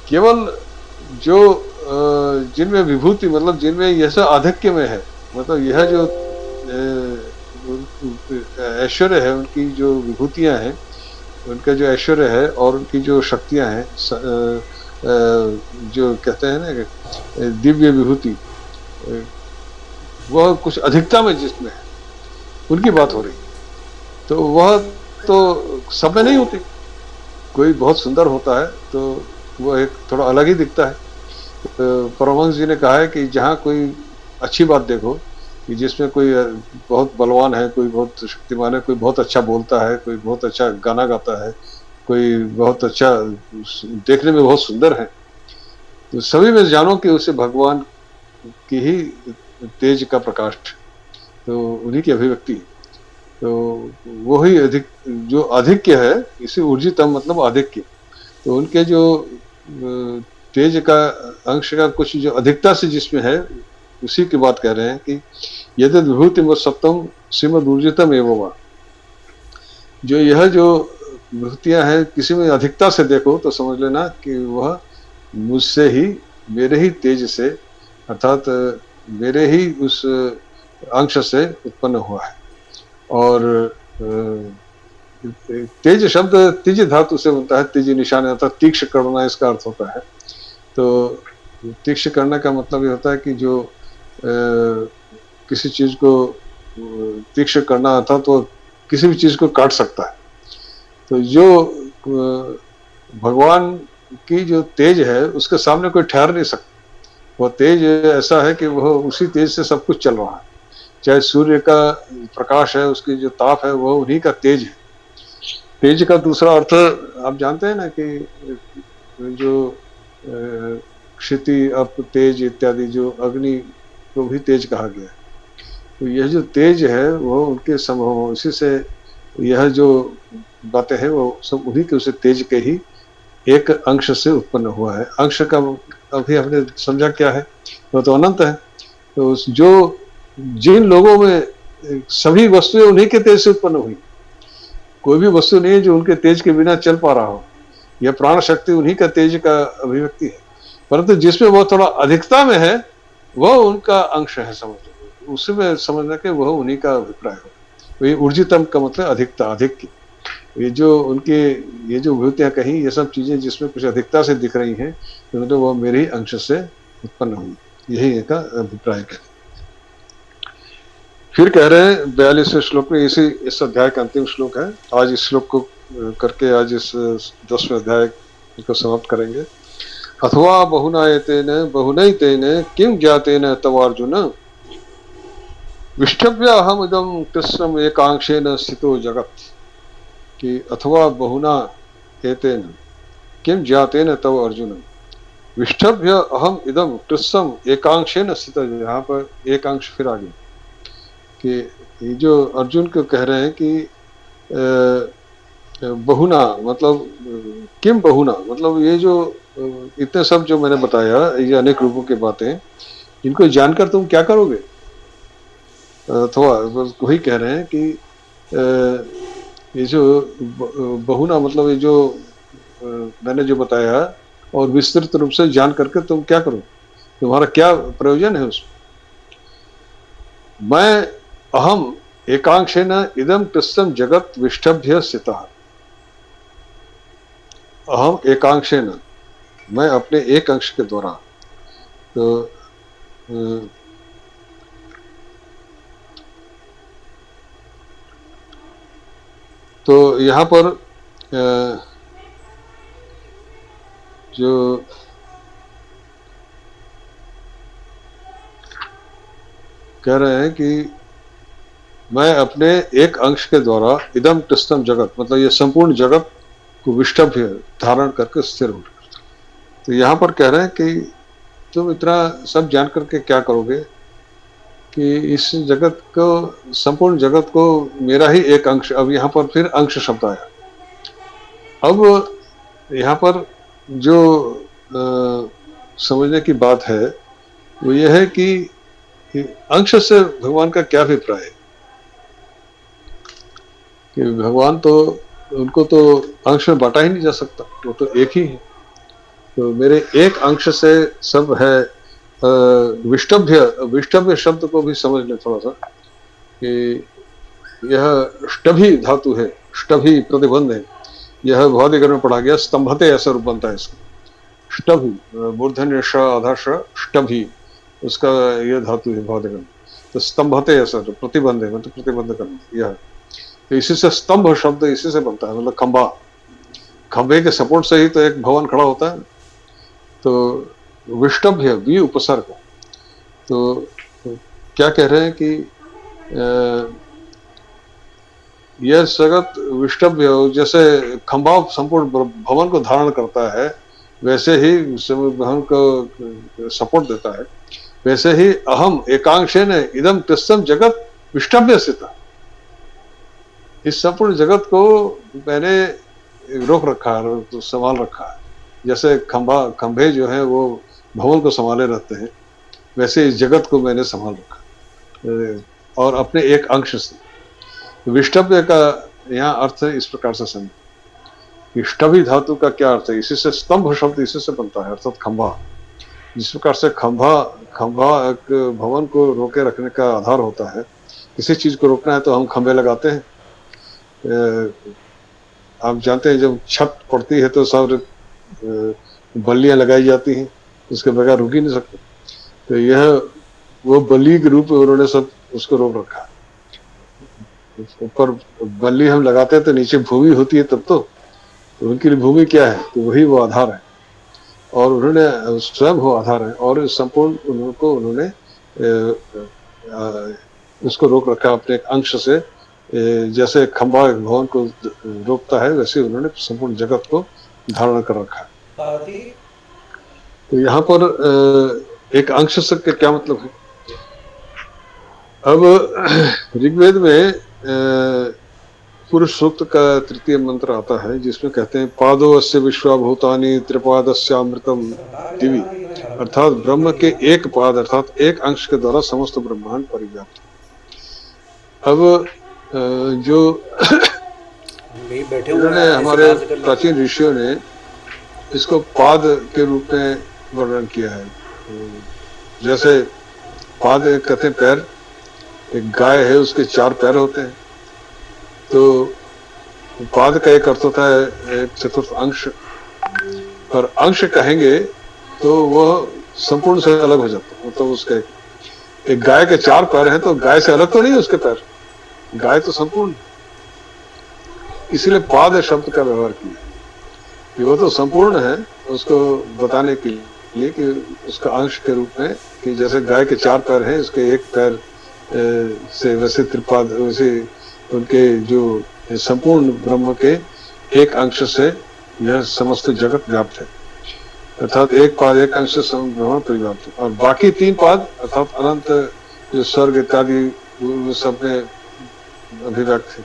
केवल जो जिनमें विभूति, मतलब जिनमें यह सब आधिक्य में है, मतलब यह जो ऐश्वर्य है, उनकी जो विभूतियां हैं, उनका जो ऐश्वर्य है और उनकी जो शक्तियां हैं, जो कहते हैं ना दिव्य विभूति, वह कुछ अधिकता में जिसमें है, उनकी बात हो रही है। तो वह तो सब में नहीं होती। कोई बहुत सुंदर होता है तो वह एक थोड़ा अलग ही दिखता है। परमहंस जी ने कहा है कि जहाँ कोई अच्छी बात देखो कि जिसमें कोई बहुत बलवान है, कोई बहुत शक्तिमान है, कोई बहुत अच्छा बोलता है, कोई बहुत अच्छा गाना गाता है, कोई बहुत अच्छा देखने में बहुत सुंदर है, तो सभी में जानो कि उसे भगवान की ही तेज का प्रकाश, तो उन्हीं की अभिव्यक्ति। तो वो ही अधिक जो आधिक्य है, इसी ऊर्जितम मतलब आधिक्य। तो उनके जो तेज का अंश का कुछ जो अधिकता से जिसमें है, उसी की बात कह रहे हैं कि यदि विभूति व सप्तम श्रीमद ऊर्जितम एवं, जो यह जो विभूतियां हैं किसी में अधिकता से देखो तो समझ लेना कि वह मुझसे ही, मेरे ही तेज से, अर्थात मेरे ही उस अंश से उत्पन्न हुआ है। और तेज शब्द तिज धातु से बनता है, तिज निशान अर्थात तीक्ष्ण करना इसका अर्थ होता है। तो तीक्ष्ण करने का मतलब ये होता है कि जो किसी चीज को तीक्ष्ण करना अर्थात तो किसी भी चीज को काट सकता है। तो जो भगवान की जो तेज है उसके सामने कोई ठहर नहीं सकता। वह तेज ऐसा है कि वह उसी तेज से सब कुछ चल रहा है। चाहे सूर्य का प्रकाश है, उसकी जो ताप है, वह उन्हीं का तेज है। तेज का दूसरा अर्थ आप जानते हैं ना कि जो क्षिति, अप, तेज इत्यादि, जो अग्नि को भी तेज कहा गया है। तो यह जो तेज है वो उनके संभव, इसी से यह जो बातें हैं वो सब उन्हीं के उसे तेज के ही एक अंश से उत्पन्न हुआ है। अंश का अभी हमने समझा क्या है, वो तो अनंत है। तो जो जिन लोगों में सभी वस्तुएं उन्हीं के तेज से उत्पन्न हुई, कोई भी वस्तु नहीं है जो उनके तेज के बिना चल पा रहा हो। यह प्राण शक्ति उन्हीं का तेज का अभिव्यक्ति है, परंतु जिसमें वह थोड़ा अधिकता में है वह उनका अंश है। समझ उसमें समझना कि वह उन्हीं का अभिप्राय हो। वही ऊर्जितम का मतलब अधिकता, अधिक। ये जो उनके ये जो विभूतियां कही, ये सब चीजें जिसमें कुछ अधिकता से दिख रही हैं, तो मतलब वह मेरे ही अंश से उत्पन्न हुई, यही इनका अभिप्राय है। फिर कह रहे हैं 42वें श्लोक में, इसी इस अध्याय का अंतिम श्लोक है। आज इस श्लोक को करके आज इस 10वें अध्याय को समाप्त करेंगे। अथवा बहुनायतेन बहुनैतेन किं ज्ञातेन तवार्जुन विष्टभ्य अहम इदम कृष्णम एकांशेन स्थितो जगत। कि अथवा बहुना एतेन किं ज्ञातेन तव अर्जुन विष्टभ्य अहम इदम कृष्णम एकांशेन स्थित। यहाँ पर एक अंश फिर आ गया कि जो अर्जुन को कह रहे हैं कि बहुना मतलब किम बहुना मतलब ये जो इतने सब जो मैंने बताया, ये अनेक रूपों की बातें, इनको जानकर तुम क्या करोगे। अथवा वही कह रहे हैं कि ये जो बहुना मतलब ये जो मैंने जो बताया और विस्तृत रूप से जान करके तुम क्या करो, तुम्हारा क्या प्रयोजन है उसमें। मैं अहम एकांशेन इदम कृष्णम जगत विष्टभ्य स्थितः। अहम एकांशेन, मैं अपने एक अंश के द्वारा। तो यहाँ पर जो कह रहे हैं कि मैं अपने एक अंश के द्वारा इदम कृष्णम जगत मतलब ये संपूर्ण जगत को विष्टभ्य धारण करके स्थिर हो। तो यहाँ पर कह रहे हैं कि तुम इतना सब जान करके क्या करोगे कि इस जगत को, संपूर्ण जगत को मेरा ही एक अंश। अब यहाँ पर फिर अंश शब्द आया। अब यहाँ पर जो समझने की बात है वो ये है कि अंश से भगवान का क्या अभिप्राय है। कि भगवान तो, उनको तो अंश में बांटा ही नहीं जा सकता, वो तो एक ही है। तो मेरे एक अंश से सब है। विष्टभ्य, विष्टभ्य शब्द को भी समझ लें थोड़ा सा कि यह ष्टभी धातु है, ष्टभी प्रतिबंध है। यह भौतिक में पढ़ा गया, स्तंभते ऐसा रूप बनता है इसका। ष्टभी मूर्धन्य श आधा ष, ष्टभी उसका ये धातु है भौतिक। तो स्तंभते ऐसा जो प्रतिबंध है मतलब प्रतिबंध करना, यह तो इसी से स्तंभ शब्द इसी से बनता है, मतलब खंबा, खंबे के सपोर्ट से ही तो एक भवन खड़ा होता है। तो विष्टभ्य भी उपसर्ग। तो क्या कह रहे हैं कि यह जगत विष्टभ्य, जैसे खंबा संपूर्ण भवन को धारण करता है, वैसे ही भवन को सपोर्ट देता है, वैसे ही अहम एकांशेन इदम तिष्ठम जगत विष्टभ्य स्थित। इस संपूर्ण जगत को मैंने रोक रखा है, तो संभाल रखा है। जैसे खंभे जो है वो भवन को संभाले रहते हैं, वैसे इस जगत को मैंने संभाल रखा और अपने एक अंश से। विष्टभ्य का यहाँ अर्थ इस प्रकार से समझ। विष्टभि धातु का क्या अर्थ है? इसी से स्तंभ शब्द इसी से बनता है, अर्थात खंभा। जिस प्रकार से खंभा एक भवन को रोके रखने का आधार होता है। किसी चीज को रोकना है तो हम खंभे लगाते हैं। आप जानते हैं जब छत पड़ती है तो सब बल्लियां लगाई जाती हैं, उसके बगैर रुक ही नहीं सकते। तो यह वो बल्ली के रूप में उन्होंने सब उसको रोक रखा। ऊपर बल्ली हम लगाते हैं तो नीचे भूमि होती है तब तो उनके लिए भूमि क्या है? तो वही वो आधार है, और उन्होंने स्वयं वो आधार है, और संपूर्ण उन्होंने उसको रोक रखा अपने एक अंश से। जैसे खंभा भवन को रोकता है, वैसे उन्होंने संपूर्ण जगत को धारण कर रखा है। तो यहाँ पर एक अंश से क्या मतलब है? अब ऋग्वेद में पुरुष सूक्त का तृतीय मंत्र आता है, जिसमें कहते हैं पादो अस्य विश्वाभूतानि त्रिपादस्यामृतम दिवि, अर्थात ब्रह्म के एक पाद अर्थात एक अंश के द्वारा समस्त ब्रह्मांड परिव्याप्त। अब जो उन्होंने हमारे प्राचीन ऋषियों ने इसको पाद के रूप में वर्णन किया है। जैसे पाद कहते हैं पैर, एक गाय है उसके 4 पैर होते हैं, तो पाद का एक अर्थ होता है एक चतुर्थ अंश, और अंश कहेंगे तो वह संपूर्ण से अलग हो जाता है। मतलब उसके एक गाय के 4 पैर हैं तो गाय से अलग तो नहीं है उसके पैर, गाय तो संपूर्ण, इसीलिए पाद शब्द का व्यवहार किया कि वो तो संपूर्ण है, उसको बताने के लिए कि उसका अंश के रूप में, कि जैसे गाय के 4 पैर हैं, उसके एक पैर से वैसे त्रिपाद, वैसे उनके जो संपूर्ण ब्रह्म के एक अंश से यह समस्त जगत व्याप्त है, अर्थात एक पाद एक अंश से ब्रह्मांड परिव्याप्त है, और बाकी 3 पाद अर्थात अनंत जो स्वर्ग इत्यादि वो सब में अभिव्यक्त है।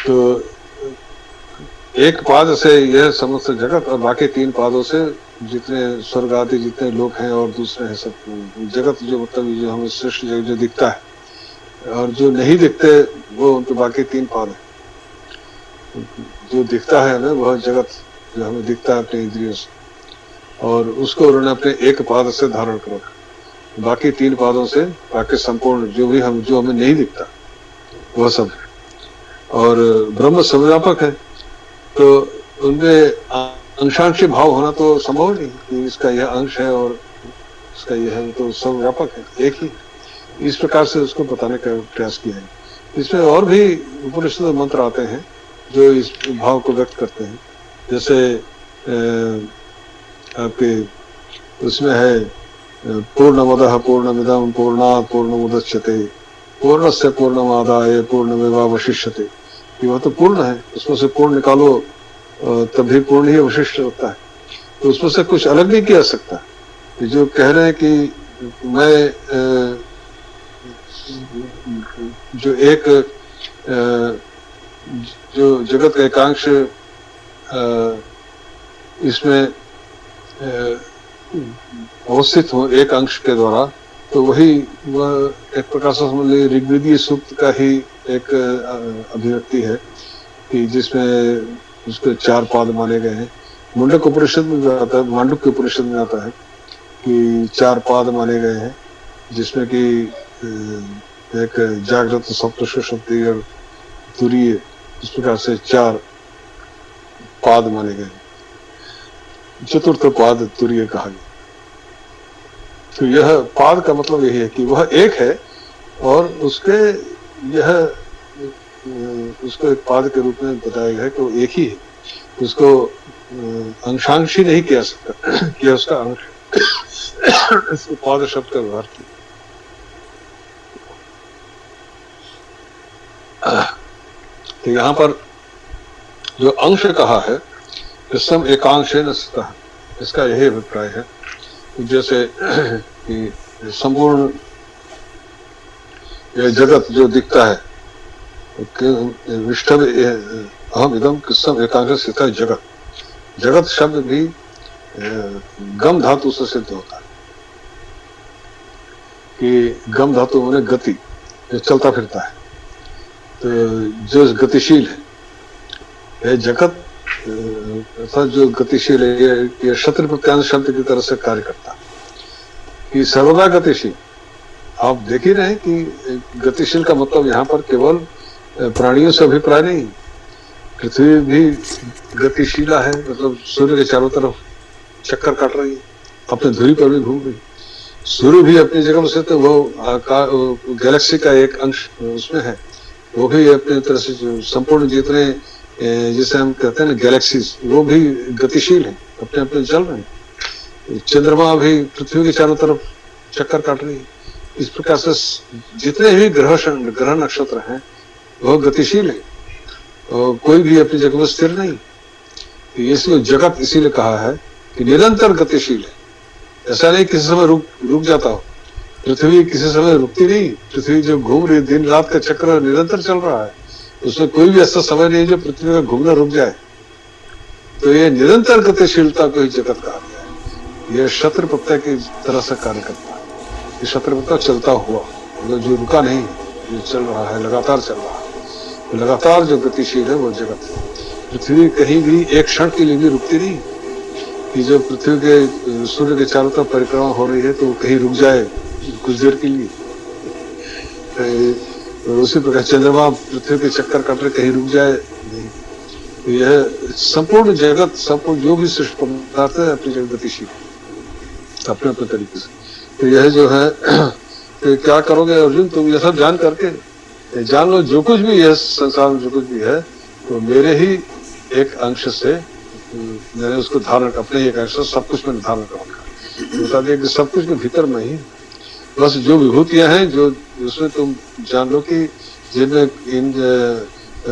तो एक पाद से यह समस्त जगत, और बाकी 3 पादों से जितने स्वर्ग आदि जितने लोग हैं और दूसरे हैं सब जगत, जो मतलब जो हमें सृष्टि जगत जो दिखता है, और जो नहीं दिखते वो उनके बाकी 3 पाद है। जो दिखता है हमें वह जगत जो हमें दिखता है अपने इंद्रियों से, और उसको उन्होंने अपने एक पाद से धारण कर रखा, बाकी 3 पादों से बाकी संपूर्ण जो हमें नहीं दिखता वह सब है। और ब्रह्म सर्वव्यापक है, तो उनमें अंशांशी भाव होना तो संभव नहीं कि इसका यह अंश है और इसका यह है, तो सर्वव्यापक है, एक ही। इस प्रकार से उसको बताने का प्रयास किया है। इसमें और भी उपनिषद मंत्र आते हैं जो इस भाव को व्यक्त करते हैं। जैसे आपके उसमें है पूर्णमदः पूर्णमिदं पूर्णात् पूर्णमुदच्यते पूर्णस्य पूर्णमादाय पूर्णमेवावशिष्यते। वह तो पूर्ण है, उसमें से पूर्ण निकालो तभी पूर्ण ही अवशिष्ट होता है, तो उसमें से कुछ अलग नहीं किया सकता। जो कह रहे हैं कि मैं जो एक जो जगत का एकांश इसमें अवस्थित हो एक अंश के द्वारा, तो वही वह एक प्रकार से समझ लीजिए ऋग्वेदीय सूक्त का ही एक अभिव्यक्ति है कि जिसमें उसके 4 पाद माने गए हैं। मुंडक उपनिषद में भी आता है, मांडुक्य उपनिषद में आता है कि 4 पाद माने गए हैं, जिसमें कि एक जागृत सप्त सुषुप्ति और तुरीय, इस प्रकार से 4 पाद माने गए। चतुर्थ पाद तुरीय कहा गया। तो यह पाद का मतलब यही है कि वह एक है और उसके यह उसको एक पाद के रूप में बताया गया है कि वो एक ही है, उसको अंशांशी नहीं किया सकता कि उसका अंश इसको पाद शब्द का व्यवहार किया। तो यहाँ पर जो अंश कहा है सम एकांश न स्थितः, इसका यही अभिप्राय है। जैसे कि संपूर्ण यह जगत जो दिखता है, विष्ठव अहम इदम किसम एकांश स्थित जगत, जगत शब्द भी गम धातु से सिद्ध होता है कि गम धातु माने गति, जो चलता फिरता है। तो जो गतिशील है यह जगत अर्थात जो गतिशील है ये शत्रु प्रत्यांश शब्द की तरह से कार्य करता है कि सर्वदा गतिशील। आप देख ही रहे कि गतिशील का मतलब यहाँ पर केवल प्राणियों से अभिप्राय नहीं, पृथ्वी भी गतिशीला है, मतलब सूर्य के चारों तरफ चक्कर काट रही है, अपने धुरी पर भी घूम रही। सूर्य भी अपनी जगह से तो वो गैलेक्सी का एक अंश उसमें है, वो भी अपनी तरह से जो संपूर्ण जितने जिसे हम कहते हैं ना गैलेक्सीज, वो भी गतिशील है, अपने अपने चल रहे हैं। चंद्रमा भी पृथ्वी के चारों तरफ चक्कर काट रही है। इस प्रकार से जितने भी ग्रह नक्षत्र हैं वह गतिशील है और कोई भी अपनी जगह में स्थिर नहीं। तो इसलिए जगत इसीलिए कहा है कि निरंतर गतिशील है, ऐसा नहीं किसी समय रुक जाता हो। पृथ्वी किसी समय रुकती नहीं, पृथ्वी जो घूम रही दिन रात का चक्र निरंतर चल रहा है, उसमें कोई भी ऐसा समय नहीं जो पृथ्वी का घूमना रुक जाए। तो ये निरंतर गतिशीलता को ही जगत कहा गया है। यह शत्रु प्रत्यय की तरह से कार्य करता है, ये शत्रु प्रत्यय चलता हुआ, जो रुका नहीं, जो चल रहा है, लगातार चल रहा है, लगातार जो गतिशील है वो जगत है। पृथ्वी कहीं भी एक क्षण के लिए भी रुकती नहीं कि जो पृथ्वी के सूर्य के चारों तरफ परिक्रमा हो रही है तो वो कहीं रुक जाए कुछ देर के लिए। उसी प्रकार चंद्रमा पृथ्वी के चक्कर काट रहे, कहीं रुक जाए नहीं। यह संपूर्ण जगत, संपूर्ण जो भी सृष्टि पदार्थ है अपनी जगह गतिशील अपने अपने तरीके से। तो यह जो है तो क्या करोगे अर्जुन, तुम यह सब जान करके जान लो जो कुछ भी है संसार में, जो कुछ भी है तो मेरे ही एक अंश से मैंने उसको धारण, अपने एक अंश से सब कुछ मैंने धारण कर रखा। बता दिया कि सब कुछ के भीतर में ही बस जो विभूतियां हैं जो उसमें तुम जान लो कि जिनमें इन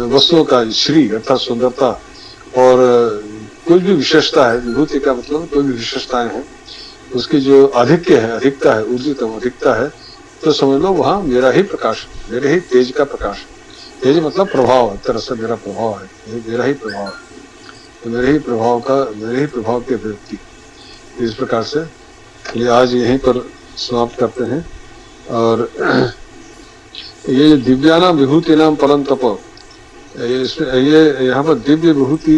वस्तुओं का श्री अर्थात सुंदरता और कोई भी विशेषता है, विभूति का मतलब कोई भी विशेषताएं हैं, उसकी जो आधिक्य है, अधिकता है, ऊर्जितम अधिकता है, तो समझ लो वहां मेरा ही प्रकाश, मेरे ही तेज का प्रकाश। तेज मतलब प्रभाव, एक तरह से मेरा प्रभाव है, मेरा ही प्रभाव है, तो मेरे ही प्रभाव की अभिव्यक्ति। इस प्रकार से ये आज यहीं पर समाप्त करते हैं। और ये दिव्यानाम विभूति नाम परम तप, ये यहाँ पर दिव्य विभूति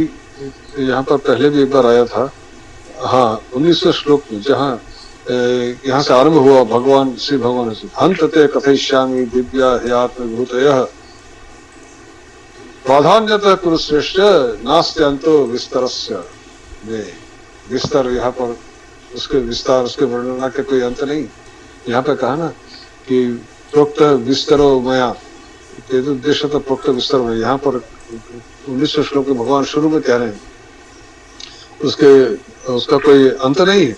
यहाँ पर पहले भी एक बार आया था, हाँ 19वें श्लोक में, जहाँ यहाँ से आरंभ हुआ भगवान श्री भगवान से हंत ते कथयिष्यामि दिव्या ह्यात्म विभूतयः प्राधान्यतः कुरु श्रेष्ठ नास्त्यंतो विस्तरस्य। विस्तर यहाँ पर उसके विस्तार, उसके वर्णना के कोई अंत नहीं। यहाँ पे कहा ना कि प्रोक्त विस्तरो मया, उद्देश्य तो प्रोक्त विस्तर में। यहाँ पर 19वें श्लोक में भगवान शुरू में कह रहे हैं उसका कोई अंत नहीं है,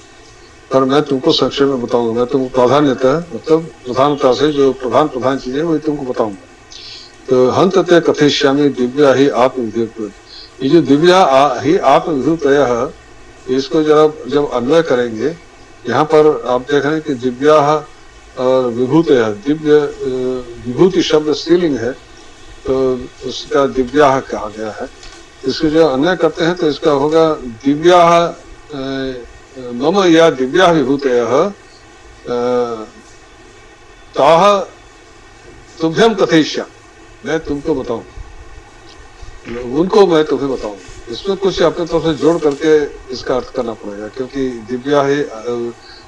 पर मैं तुमको संक्षेप में बताऊंगा। मैं तुमको प्राधान्यता मतलब प्रधानता से जो प्रधान चीजें वही तुमको बताऊंगा। तो हंत ते कथयिष्यामि दिव्या ही आत्मविधूत, ये जो दिव्या ही आत्मविधूतयः, इसको जब अन्वय करेंगे, यहाँ पर आप देख रहे हैं कि दिव्या और विभूतयः, दिव्य विभूति शब्द स्त्रीलिंग है तो उसका दिव्या कहा गया है। इसको जो अन्वय करते हैं तो इसका होगा दिव्या मम या दिव्या विभूतयः ताः तुभ्यम कथयिष्यामि, मैं तुमको बताऊं, उनको मैं तुम्हें बताऊं। इसमें कुछ अपने तरफ से जोड़ करके इसका अर्थ करना पड़ेगा, क्योंकि दिव्या ही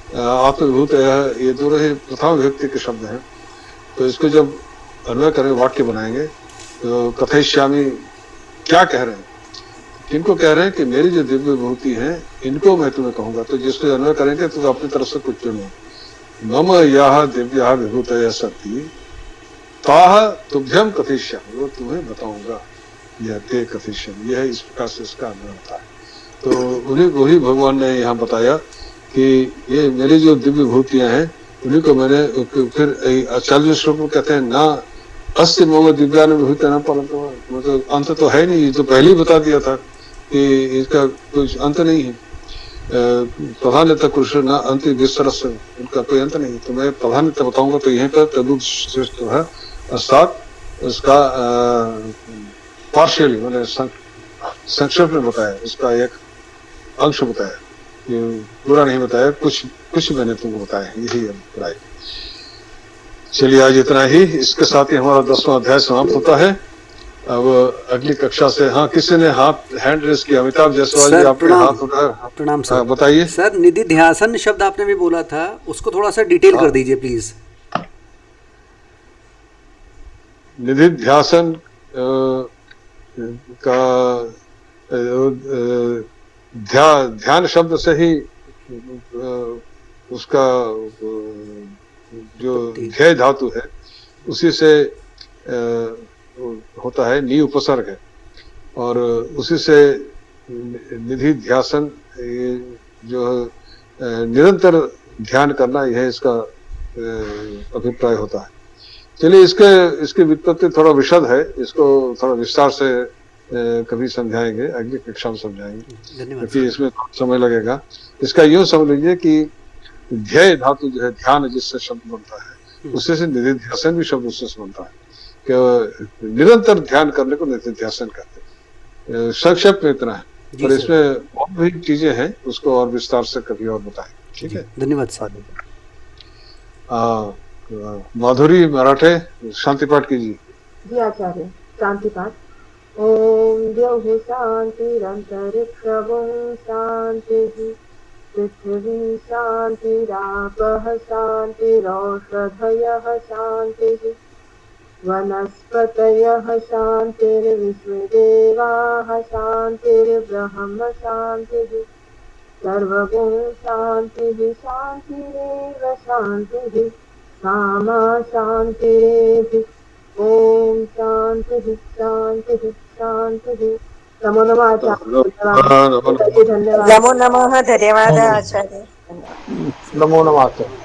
आत्मविभूत है, ये दोनों ही प्रथम विभक्ति के शब्द हैं। तो इसको जब अन्वय करें, वाक्य बनाएंगे, तो कथयिष्यामि क्या कह रहे हैं, किनको कह रहे हैं कि मेरी जो दिव्य विभूति है इनको मैं तुम्हें कहूंगा। तो जिसको अन्वय करेंगे तो अपनी तरफ से कुछ चुनो। मम यह दिव्या विभूतय सती ताह तुभ्यम कथिष्यामि, वो तुम्हें बताऊंगा। यह ते कथिष्यामि, यह इस प्रकार से इसका अन्वय होता है। तो उन्हीं वही भगवान ने यहाँ बताया कि ये मेरी जो दिव्य विभूतियां हैं उन्हीं को मैंने फिर 40वें श्लोक में कहते हैं ना अस्य मम दिव्यान विभूति न परंतु, मतलब अंत तो है नहीं, ये तो पहले ही बता दिया था कि इसका कुछ अंत नहीं है। प्रधान्यता कृष्ण न अंत विस्तरस, उनका कोई अंत नहीं। तो मैं प्रधान्यता बताऊंगा तो यहीं पर तदुत श्रेष्ठ है अर्थात उसका पार्शियली मैंने संक्षेप में बताया, उसका एक अंश बताया, ये पूरा नहीं बताया, कुछ मैंने तुमको बताया, यही है बुराई। चलिए आज इतना ही, इसके साथ ही हमारा 10वां अध्याय समाप्त होता है। अब अगली कक्षा से, हाँ किसी ने हाथ हैंड रेस किया, अमिताभ जायसवाल जी आपने हाथ उठाया। प्रणाम सर। बताइए सर, निधि ध्यासन शब्द आपने भी बोला था, उसको थोड़ा सा डिटेल कर दीजिए प्लीज। निधि ध्यासन का ध्यान शब्द से ही उसका जो ध्यय धातु है उसी से होता है, नी उपसर्ग है, और उसी से निधि ध्यासन जो निरंतर ध्यान करना, यह इसका अभिप्राय होता है। चलिए इसकी व्युत्पत्ति थोड़ा विशद है, इसको थोड़ा विस्तार से कभी समझाएंगे, अगली कक्षा में समझाएंगे क्योंकि इसमें समय लगेगा। इसका यूं समझ लीजिए कि ध्यय धातु जो है, ध्यान जिससे शब्द बनता है, उससे से निधि ध्यासन भी शब्द उससे बनता है कि निरंतर ध्यान करने को निधि ध्यासन कहते हैं। संक्षेप में इतना है, पर इसमें और भी चीजें हैं, उसको और विस्तार से कभी और बताएं। ठीक है, धन्यवाद सर। माधुरी मराठे शांति पाठ कीजिए। जी आचार्य, शांति पाठ। ओम द्यौः शान्तिरन्तरिक्षं शान्तिः, पृथिवी शान्तिरापः शान्तिरौषधयः शान्तिः, वनस्पतयः शान्तिर्विश्वे देवाः शान्तिर्ब्रह्म शान्तिः, सर्वगुण शान्तिः शान्तिरेव शान्तिः, सामा शान्तिरेधि। ओम शांति शांति शांति। नमो नमः आचार्य, धन्यवाद। नमो नमः, धन्यवाद आचार्य। नमो नमः आचार्य।